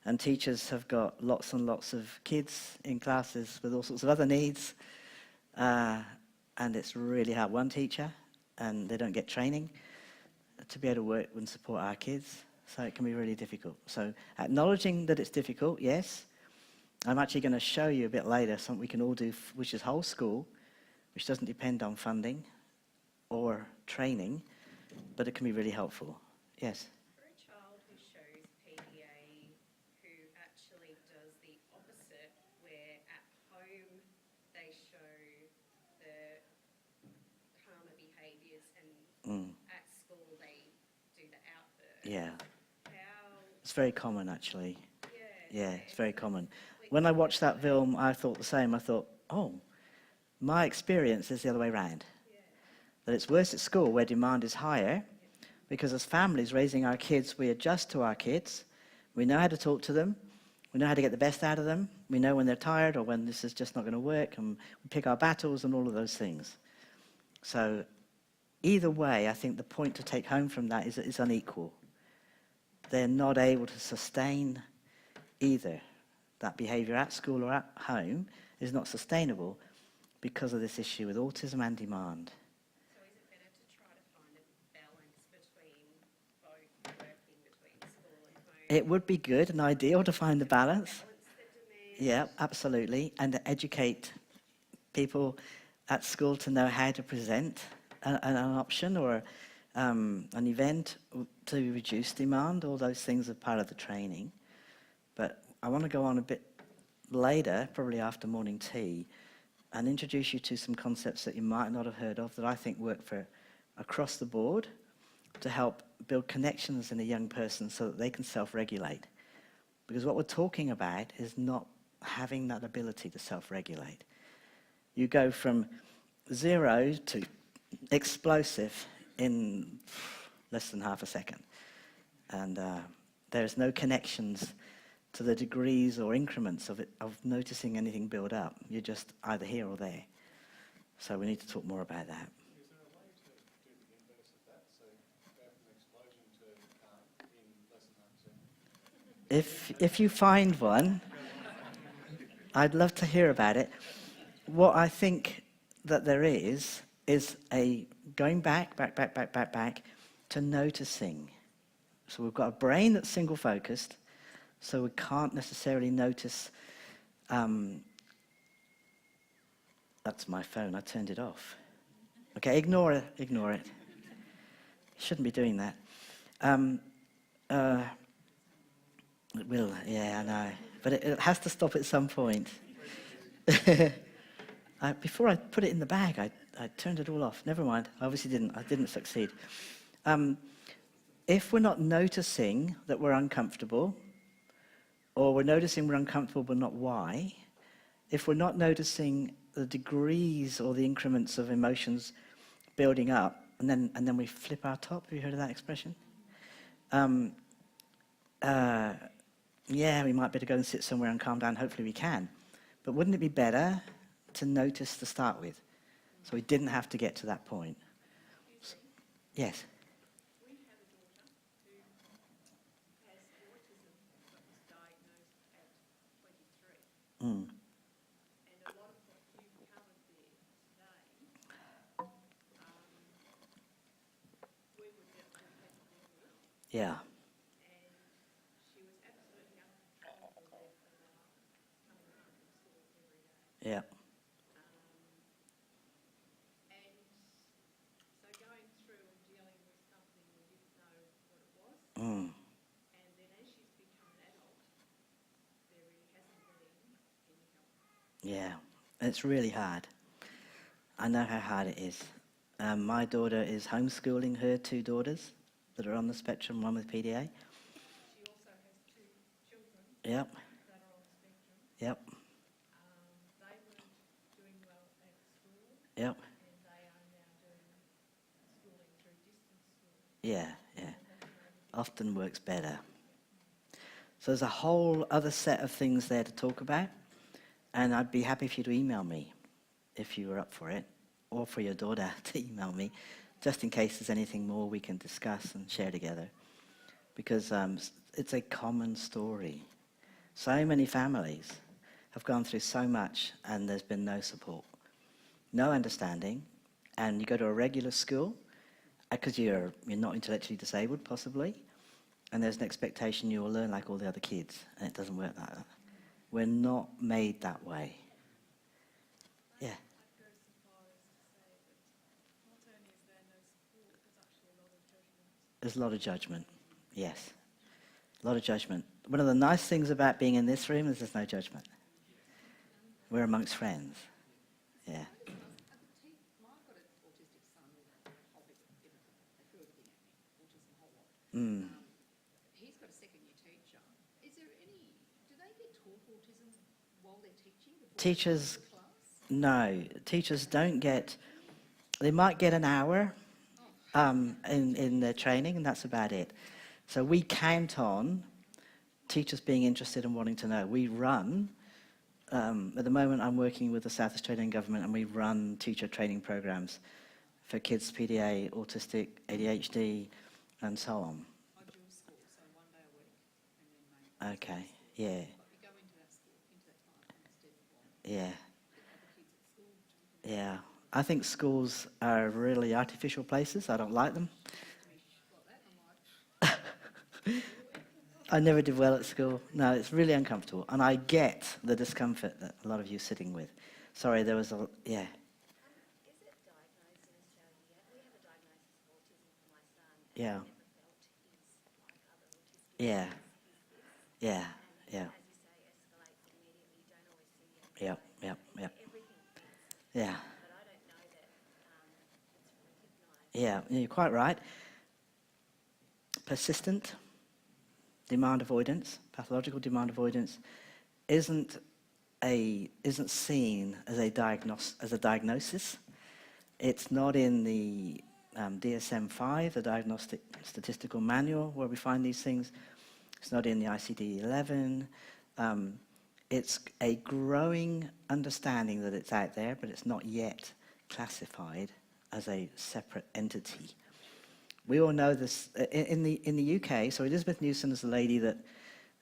And teachers have got lots and lots of kids in classes with all sorts of other needs, and it's really hard. One teacher, and they don't get training to be able to work and support our kids, so it can be really difficult. So acknowledging that it's difficult, yes. I'm actually going to show you a bit later something we can all do, which is whole school, which doesn't depend on funding or training, but it can be really helpful. Yes? For a child who shows PDA who actually does the opposite, where at home they show the calmer behaviours and Yeah. how, It's very common, actually. yeah. Yeah, it's very common. When I watched that film, I thought the same. I thought, oh, my experience is the other way around. That it's worse at school where demand is higher, because as families raising our kids, we adjust to our kids. We know how to talk to them. We know how to get the best out of them. We know when they're tired or when this is just not going to work, and we pick our battles and all of those things. So either way, I think the point to take home from that is that it's unequal. They're not able to sustain either. That behaviour at school or at home is not sustainable because of this issue with autism and demand. So is it better to try to find a balance between both working between school and home? It would be good and ideal to find the balance. Balance the demand. Yeah, absolutely. And to educate people at school to know how to present an option or an event to reduce demand. All those things are part of the training. But I want to go on a bit later, probably after morning tea, and introduce you to some concepts that you might not have heard of that I think work for across the board to help build connections in a young person so that they can self-regulate. Because what we're talking about is not having that ability to self-regulate. You go from 0 to explosive in less than half a second. And there's no connections to the degrees or increments of noticing anything build up. You're just either here or there. So we need to talk more about that. Is there a way to do the inverse of that? So go from explosion to in less than half a second? If you find one, I'd love to hear about it. What I think that there is a going back to noticing. So we've got a brain that's single-focused, so we can't necessarily notice. That's my phone. I turned it off. Okay, ignore it. Ignore it. Shouldn't be doing that. It will. Yeah, I know. But it has to stop at some point. Before I put it in the bag, I turned it all off. Never mind. I obviously didn't. I didn't succeed. If we're not noticing that we're uncomfortable, or we're noticing we're uncomfortable but not why, if we're not noticing the degrees or the increments of emotions building up, and then we flip our top, have you heard of that expression? Yeah, we might better go and sit somewhere and calm down. Hopefully we can. But wouldn't it be better to notice to start with, so we didn't have to get to that point? Yes. We have a daughter who has autism but was diagnosed at 23. Mm. And a lot of what you've covered there today, we would definitely have to deal with. Yeah. And she was absolutely uncontrollable there for about coming home from school every day. Yeah. And so going through and dealing with something we didn't know what it was, Mm. and then as she's become an adult, there really hasn't been any help. Yeah. It's really hard. I know how hard it is. My daughter is homeschooling her 2 daughters that are on the spectrum, one with PDA. She also has 2 children Yep. that are on the spectrum. Yep. They weren't doing well at school, Yep. and they are now doing schooling through distance schooling. Yeah. Yeah. Often works better. So there's a whole other set of things there to talk about, and I'd be happy for you to email me if you were up for it, or for your daughter to email me, just in case there's anything more we can discuss and share together. Because it's a common story. So many families have gone through so much and there's been no support, no understanding, and you go to a regular school because you're not intellectually disabled, possibly, and there's an expectation you will learn like all the other kids, and it doesn't work like that. We're not made that way. Yeah. I'd go so far as to say that not only is there no support, there's actually a lot of judgment. There's a lot of judgment, yes. A lot of judgment. One of the nice things about being in this room is there's no judgment. We're amongst friends. Yeah. I've got an autistic son with a whole bit of, they threw everything at me, autism, a whole lot. Mm. they get taught autism while they're teaching? Before Teachers, they go to class? no, teachers don't get, they might get an hour in their training, and that's about it. So we count on teachers being interested and wanting to know. We run, at the moment I'm working with the South Australian Government, and we run teacher training programs for kids, PDA, autistic, ADHD, and so on. I dual school, so 1 day a week, and then maybe. Okay, yeah, But we go into that school, into that classroom instead of yeah, other kids at school. yeah. I think schools are really artificial places. I don't like them. Like that, I'm like, I never did well at school. No, it's really uncomfortable. And I get the discomfort that a lot of you are sitting with. Sorry, there was a, yeah. Is it diagnosed in Australia yet? We have a diagnosis of autism for my son. And Yeah. I never felt he's like other autistic Yeah. kids. He's this. Yeah, And yeah, as you say, escalates immediately. You don't always see it. yeah, yeah, yeah, Everything fits. yeah, But I don't know that it's recognised. yeah. You're quite right. Persistent demand avoidance, pathological demand avoidance, isn't seen as a diagnosis. It's not in the DSM-5, the Diagnostic Statistical Manual, where we find these things. It's not in the ICD-11. It's a growing understanding that it's out there, but it's not yet classified as a separate entity. We all know this in the UK. So Elizabeth Newson is the lady that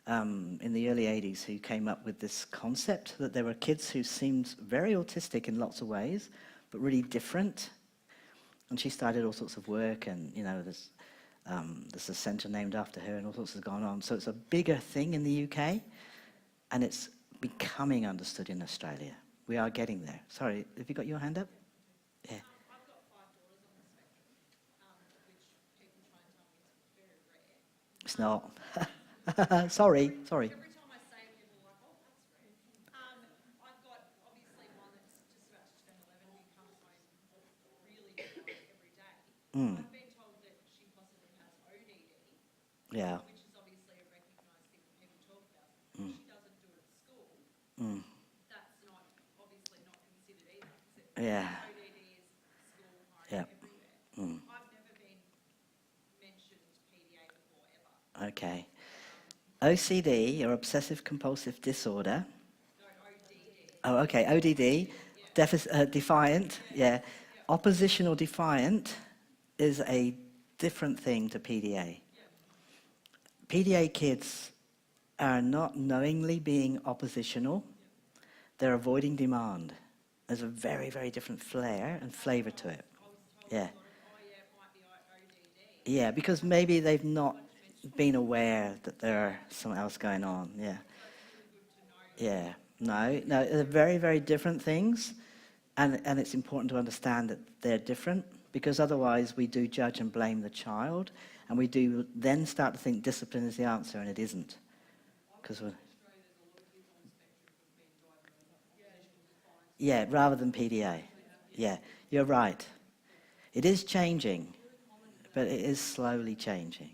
in the early 80s who came up with this concept that there were kids who seemed very autistic in lots of ways, but really different. And she started all sorts of work, and there's a centre named after her, and all sorts has gone on. So it's a bigger thing in the UK, and it's becoming understood in Australia. We are getting there. Sorry, have you got your hand up? Yeah. I've got 5 daughters on the spectrum, which people try and tell me is very rare. It's not. Sorry. Every time I say it, people are like, oh, that's rare. I've got obviously one that's just about to turn 11 who comes home really drunk every day. Mm. I've been told that she possibly has ODD, Yeah. which is obviously a recognised thing that people talk about. Mm. She doesn't do it at school. Mm. That's not obviously not considered either. Yeah. ODD is school, home, Yeah. everywhere. Mm. I've never been mentioned PDA before ever. Okay. OCD, or obsessive compulsive disorder. No, ODD. Oh, okay. ODD, defiant. Yeah. Opposition or defiant is a different thing to PDA. PDA kids are not knowingly being oppositional. They're avoiding demand. There's a very, very different flair and flavour to it. Yeah. Yeah, because maybe they've not been aware that there's something else going on. Yeah. Yeah. No, they're very, very different things. And it's important to understand that they're different, because otherwise we do judge and blame the child, and we do then start to think discipline is the answer, and it isn't. Because we're... Yeah, rather than PDA. Yeah, you're right. It is changing, but it is slowly changing.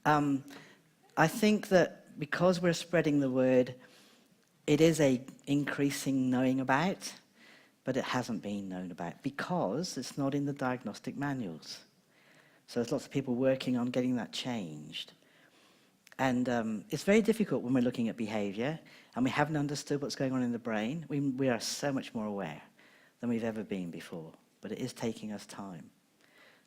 I think that because we're spreading the word, it is a increasing knowing about, but it hasn't been known about because it's not in the diagnostic manuals. So there's lots of people working on getting that changed. And it's very difficult when we're looking at behaviour and we haven't understood what's going on in the brain. We are so much more aware than we've ever been before, but it is taking us time.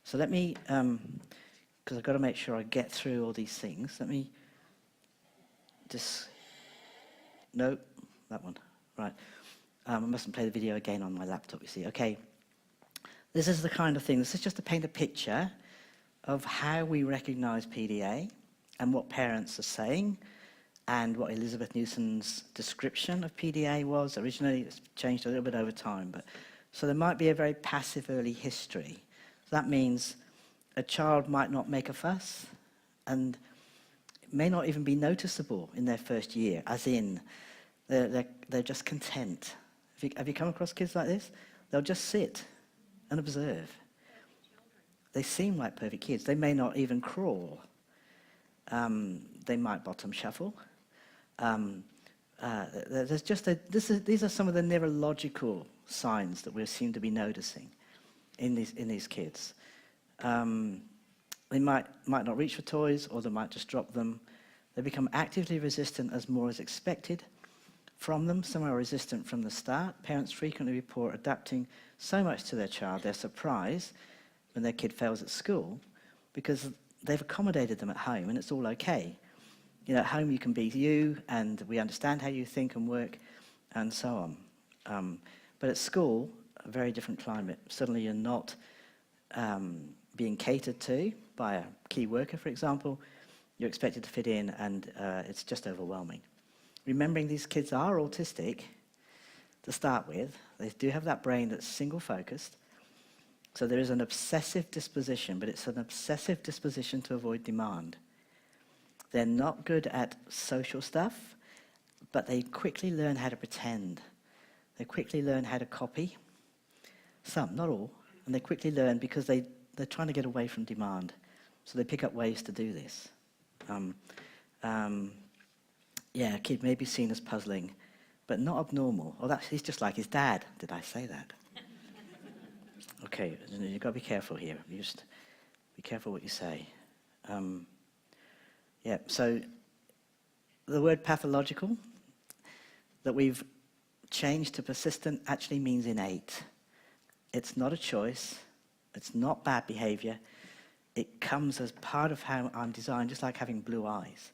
So let me, because I've got to make sure I get through all these things, let me just... No, that one. Right. I mustn't play the video again on my laptop, you see. Okay. This is the kind of thing. This is just to paint a picture of how we recognise PDA and what parents are saying and what Elizabeth Newson's description of PDA was. Originally, it's changed a little bit over time. So there might be a very passive early history. That means a child might not make a fuss and it may not even be noticeable in their first year, as in they're just content. Have you come across kids like this? They'll just sit and observe. They seem like perfect kids. They may not even crawl. They might bottom shuffle. There's just these are some of the neurological signs that we seem to be noticing in these kids. They might not reach for toys, or they might just drop them. They become actively resistant as more is expected from them. Some are resistant from the start. Parents frequently report adapting so much to their child, they're surprised when their kid fails at school because they've accommodated them at home and it's all okay. You know, at home you can be you and we understand how you think and work and so on. But at school, a very different climate. Suddenly you're not being catered to by a key worker, for example. You're expected to fit in and it's just overwhelming. Remembering these kids are autistic to start with. They do have that brain that's single-focused. So there is an obsessive disposition, but it's an obsessive disposition to avoid demand. They're not good at social stuff, but they quickly learn how to pretend. They quickly learn how to copy. Some, not all. And they quickly learn because they're trying to get away from demand. So they pick up ways to do this. A kid may be seen as puzzling, but not abnormal. Oh, he's just like his dad. Did I say that? Okay, you've got to be careful here. You just be careful what you say. So the word pathological that we've changed to persistent actually means innate. It's not a choice. It's not bad behavior. It comes as part of how I'm designed, just like having blue eyes.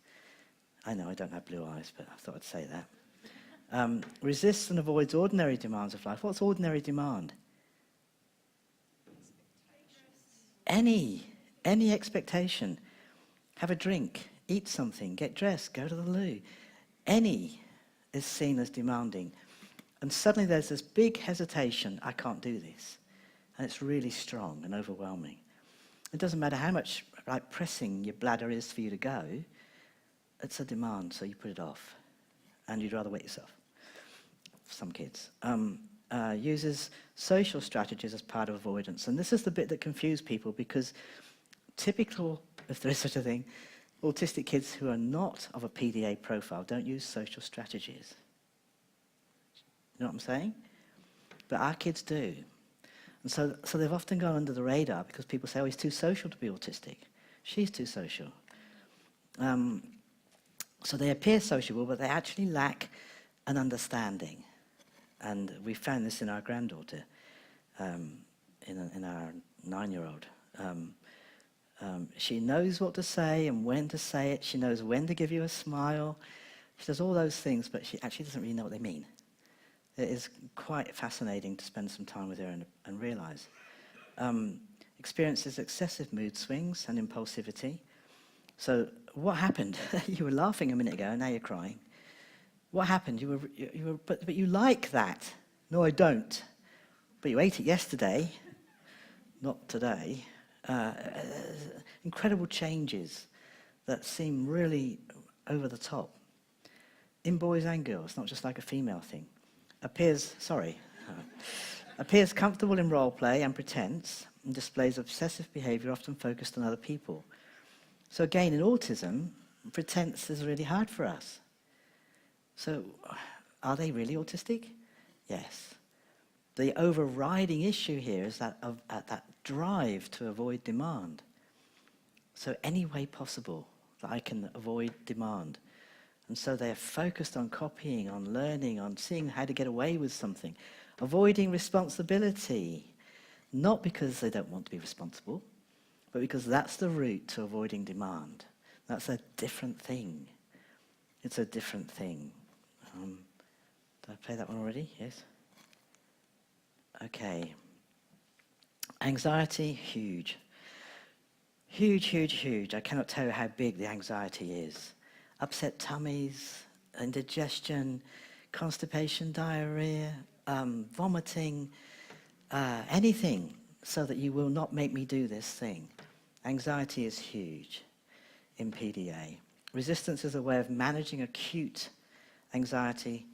I know I don't have blue eyes, but I thought I'd say that. Resists and avoids ordinary demands of life. What's ordinary demand? Any expectation. Have a drink, eat something, get dressed, go to the loo. Any is seen as demanding. And suddenly there's this big hesitation, I can't do this. And it's really strong and overwhelming. It doesn't matter how much pressing your bladder is for you to go, it's a demand, so you put it off. And you'd rather wet yourself. Some kids. Uses social strategies as part of avoidance. And this is the bit that confuses people because typical, if there is such a thing, autistic kids who are not of a PDA profile don't use social strategies. You know what I'm saying? But our kids do. And so they've often gone under the radar because people say, oh, he's too social to be autistic. She's too social. So they appear sociable, but they actually lack an understanding. And we found this in our granddaughter, in our 9-year-old. She knows what to say and when to say it. She knows when to give you a smile. She does all those things, but she actually doesn't really know what they mean. It is quite fascinating to spend some time with her and realize. Experiences excessive mood swings and impulsivity. So what happened? You were laughing a minute ago, and now you're crying. What happened? But you like that. No, I don't. But you ate it yesterday, not today. Incredible changes that seem really over the top. In boys and girls, not just like a female thing. Appears comfortable in role play and pretense, and displays obsessive behavior often focused on other people. So again, in autism, pretense is really hard for us. So are they really autistic? Yes. The overriding issue here is that drive to avoid demand. So any way possible that I can avoid demand. And so they're focused on copying, on learning, on seeing how to get away with something, avoiding responsibility, not because they don't want to be responsible, but because that's the route to avoiding demand. That's a different thing. It's a different thing. Did I play that one already? Yes? Okay. Anxiety, huge. Huge, huge, huge. I cannot tell you how big the anxiety is. Upset tummies, indigestion, constipation, diarrhea, vomiting, anything so that you will not make me do this thing. Anxiety is huge in PDA. Resistance is a way of managing acute anxiety,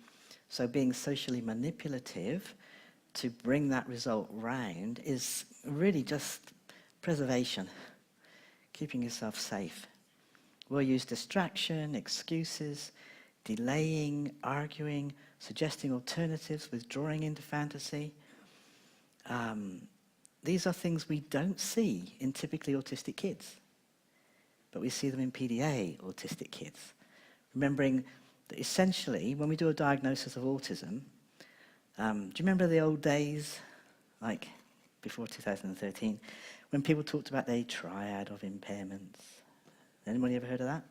so being socially manipulative to bring that result round is really just preservation, keeping yourself safe. We'll use distraction, excuses, delaying, arguing, suggesting alternatives, withdrawing into fantasy. These are things we don't see in typically autistic kids, but we see them in PDA autistic kids. Remembering that essentially, when we do a diagnosis of autism, do you remember the old days, like before 2013, when people talked about the triad of impairments? Anybody ever heard of that?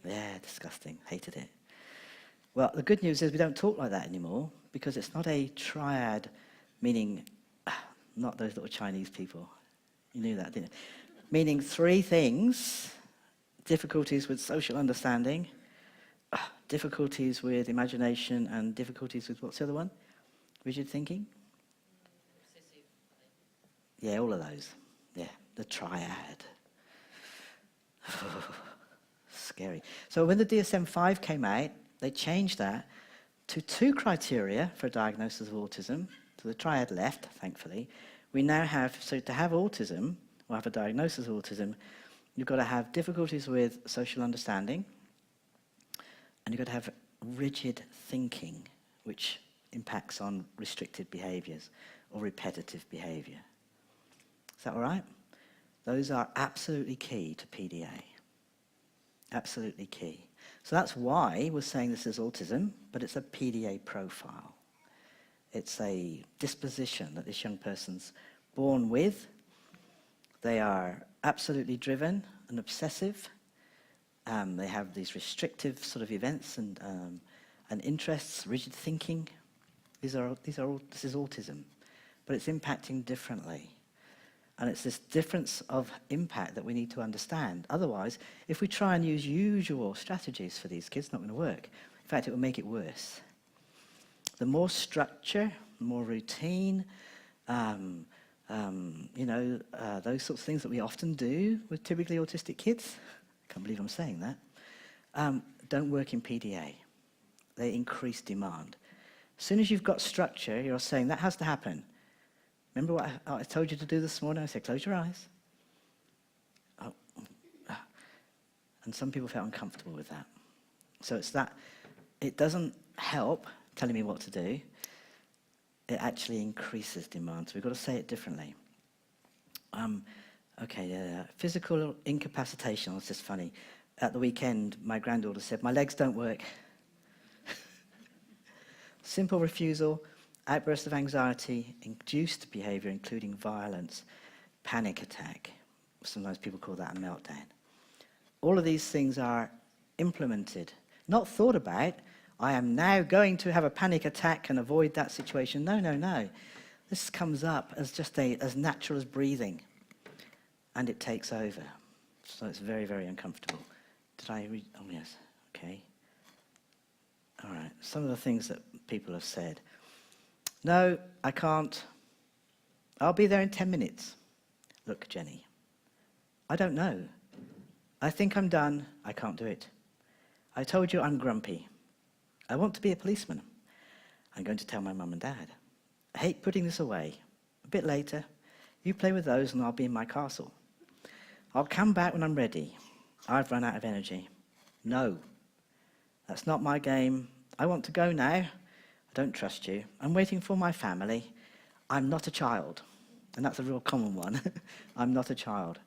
Yeah, disgusting, hated it. Well, the good news is we don't talk like that anymore, because it's not a triad, meaning not those little Chinese people. You knew that, didn't you? Meaning three things: difficulties with social understanding, difficulties with imagination, and difficulties with, what's the other one? Rigid thinking? Obsessive. Yeah, all of those. Yeah, the triad. Scary. So when the DSM-5 came out, they changed that to 2 criteria for a diagnosis of autism. So the triad left, thankfully. We now have, so to have autism, or have a diagnosis of autism, you've got to have difficulties with social understanding, and you've got to have rigid thinking, which impacts on restricted behaviours or repetitive behaviour. Is that all right? Those are absolutely key to PDA. Absolutely key. So that's why we're saying this is autism, but it's a PDA profile. It's a disposition that this young person's born with. They are absolutely driven and obsessive. They have these restrictive sort of events and interests, rigid thinking. This is autism, but it's impacting differently. And it's this difference of impact that we need to understand. Otherwise, if we try and use usual strategies for these kids, it's not going to work. In fact, it will make it worse. The more structure, the more routine, those sorts of things that we often do with typically autistic kids, I can't believe I'm saying that, don't work in PDA. They increase demand. As soon as you've got structure, you're saying that has to happen. Remember what I told you to do this morning? I said, close your eyes. And some people felt uncomfortable with that. So it's that, it doesn't help telling me what to do. It actually increases demand. So we've got to say it differently. Physical incapacitation. It's just funny. At the weekend, my granddaughter said, my legs don't work. Simple refusal. Outbursts of anxiety, induced behaviour, including violence, panic attack. Sometimes people call that a meltdown. All of these things are implemented, not thought about. I am now going to have a panic attack and avoid that situation. No. This comes up as just as natural as breathing, and it takes over. So it's very, very uncomfortable. Did I read? Oh, yes. Okay. All right. Some of the things that people have said. No, I can't. I'll be there in 10 minutes. Look, Jenny, I don't know. I think I'm done. I can't do it. I told you I'm grumpy. I want to be a policeman. I'm going to tell my mum and dad. I hate putting this away. A bit later, you play with those and I'll be in my castle. I'll come back when I'm ready. I've run out of energy. No, that's not my game. I want to go now. I don't trust you. I'm waiting for my family. I'm not a child. And that's a real common one. I'm not a child.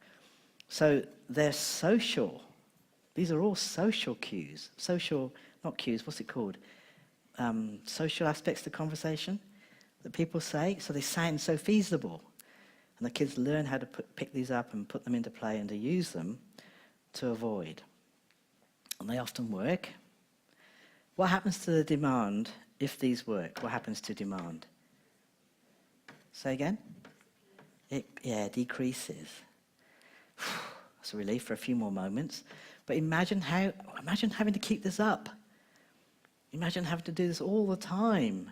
So they're social. These are all social cues. Social, not cues, what's it called? Social aspects to conversation that people say. So they sound so feasible. And the kids learn how to pick these up and put them into play and to use them to avoid. And they often work. What happens to the demand if these work? What happens to demand? Say again? It decreases. That's a relief for a few more moments. But imagine having to keep this up. Imagine having to do this all the time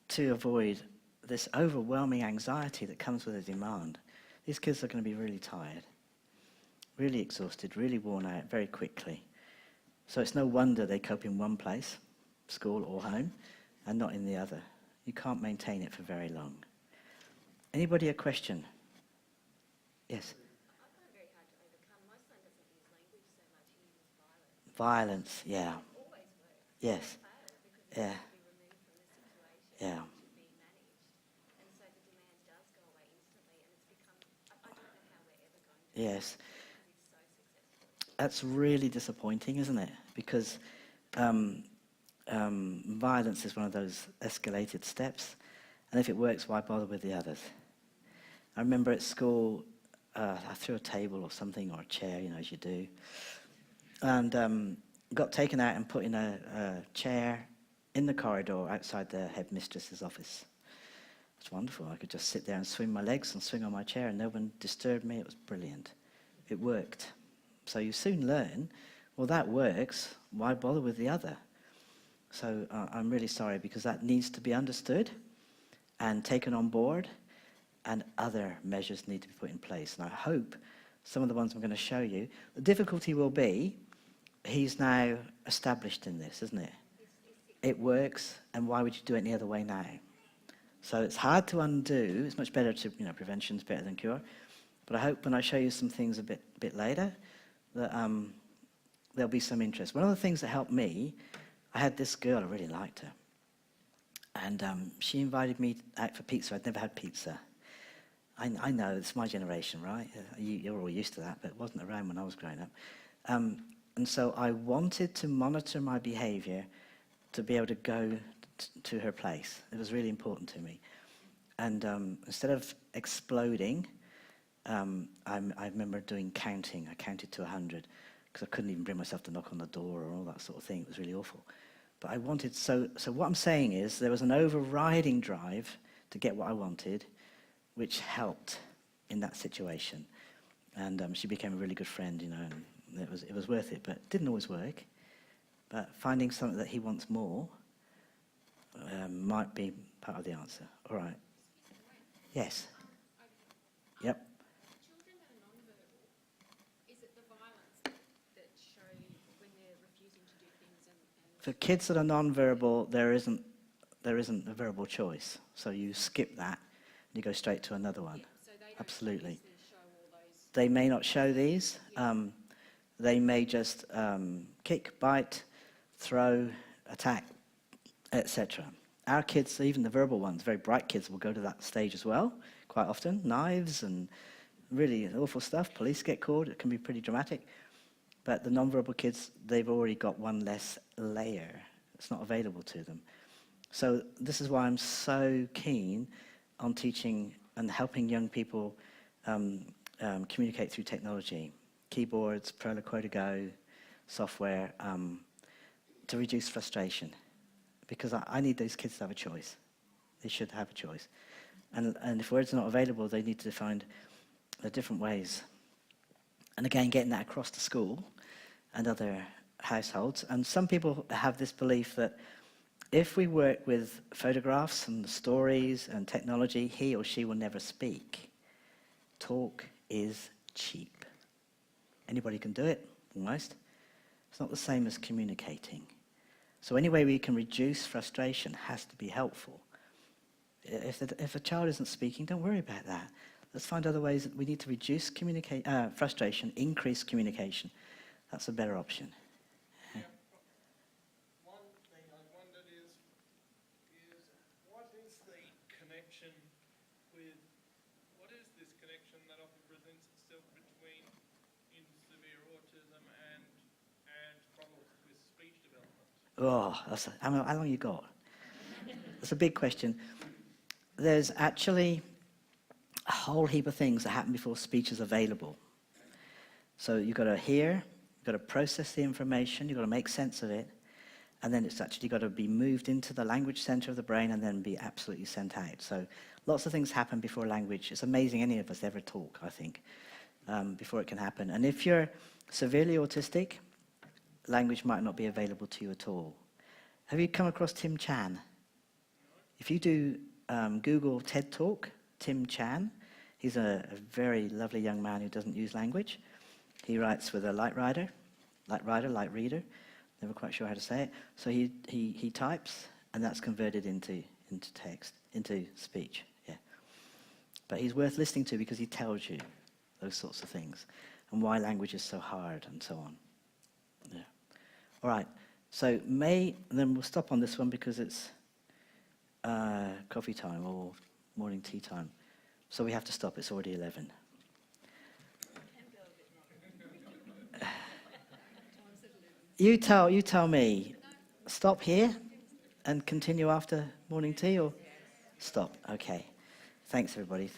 to avoid this overwhelming anxiety that comes with the demand. These kids are going to be really tired, really exhausted, really worn out very quickly. So it's no wonder they cope in one place, school or home, and not in the other. You can't maintain it for very long. Anybody a question? Yes? I find it very hard to overcome. My son doesn't use language so much, he uses violence. Violence, yeah. Always Yes. Yeah. Yeah. Yes. That's really disappointing, isn't it? Because violence is one of those escalated steps, and if it works, why bother with the others? I remember at school, I threw a table or something, or a chair, as you do, and got taken out and put in a chair in the corridor outside the headmistress's office. It's wonderful. I could just sit there and swing my legs and swing on my chair, and no one disturbed me. It was brilliant. It worked. So you soon learn, well, that works. Why bother with the other? So I'm really sorry, because that needs to be understood and taken on board, and other measures need to be put in place. And I hope some of the ones I'm going to show you, the difficulty will be, he's now established in this, isn't it? It works, and why would you do it any other way now? So it's hard to undo. It's much better to, prevention's better than cure. But I hope when I show you some things a bit later, that there'll be some interest. One of the things that helped me, I had this girl, I really liked her. And she invited me out for pizza. I'd never had pizza. I know, it's my generation, right? You're all used to that, but it wasn't around when I was growing up. And so I wanted to monitor my behavior to be able to go to her place. It was really important to me. And instead of exploding, I remember doing counting. I counted to 100 because I couldn't even bring myself to knock on the door or all that sort of thing. It was really awful. But I wanted, so what I'm saying is there was an overriding drive to get what I wanted, which helped in that situation. And she became a really good friend, and it was worth it, but it didn't always work. But finding something that he wants more might be part of the answer. All right. Yes. Yep. Children that are non-verbal, is it the violence that show when they're refusing to do things and For kids that are non-verbal, there isn't a verbal choice. So you skip that and you go straight to another one. so they don't Absolutely. obviously show all those? They may not show these. They may just kick, bite, throw, attack, etc. Our kids, even the verbal ones, very bright kids, will go to that stage as well, quite often. Knives and really awful stuff. Police get called. It can be pretty dramatic. But the non-verbal kids, they've already got one less layer. It's not available to them. So this is why I'm so keen on teaching and helping young people communicate through technology. Keyboards, Proloquo to Go, software, to reduce frustration. Because I need those kids to have a choice. They should have a choice. And if words are not available, they need to find different ways. And again, getting that across to school and other households. And some people have this belief that if we work with photographs and stories and technology, he or she will never speak. Talk is cheap. Anybody can do it, almost. It's not the same as communicating. So any way we can reduce frustration has to be helpful. If a child isn't speaking, don't worry about that. Let's find other ways that we need to reduce frustration, increase communication. That's a better option. Yeah. One thing I wondered is what is the connection that often presents itself between in severe autism and problems with speech development? Oh, how long you got? That's a big question. There's actually a whole heap of things that happen before speech is available. So you've got to hear, you've got to process the information, you've got to make sense of it, and then it's actually got to be moved into the language center of the brain and then be absolutely sent out. So lots of things happen before language. It's amazing any of us ever talk, I think, before it can happen. And if you're severely autistic, language might not be available to you at all. Have you come across Tim Chan? If you do Google TED Talk, Tim Chan, he's a very lovely young man who doesn't use language. He writes with a light reader, never quite sure how to say it. So he types, and that's converted into text, into speech, yeah. But he's worth listening to because he tells you those sorts of things and why language is so hard and so on. Yeah. All right. So and then we'll stop on this one because it's coffee time or morning tea time. So we have to stop. It's already 11. You tell me. Stop here and continue after morning tea, or stop? Okay. Thanks, everybody.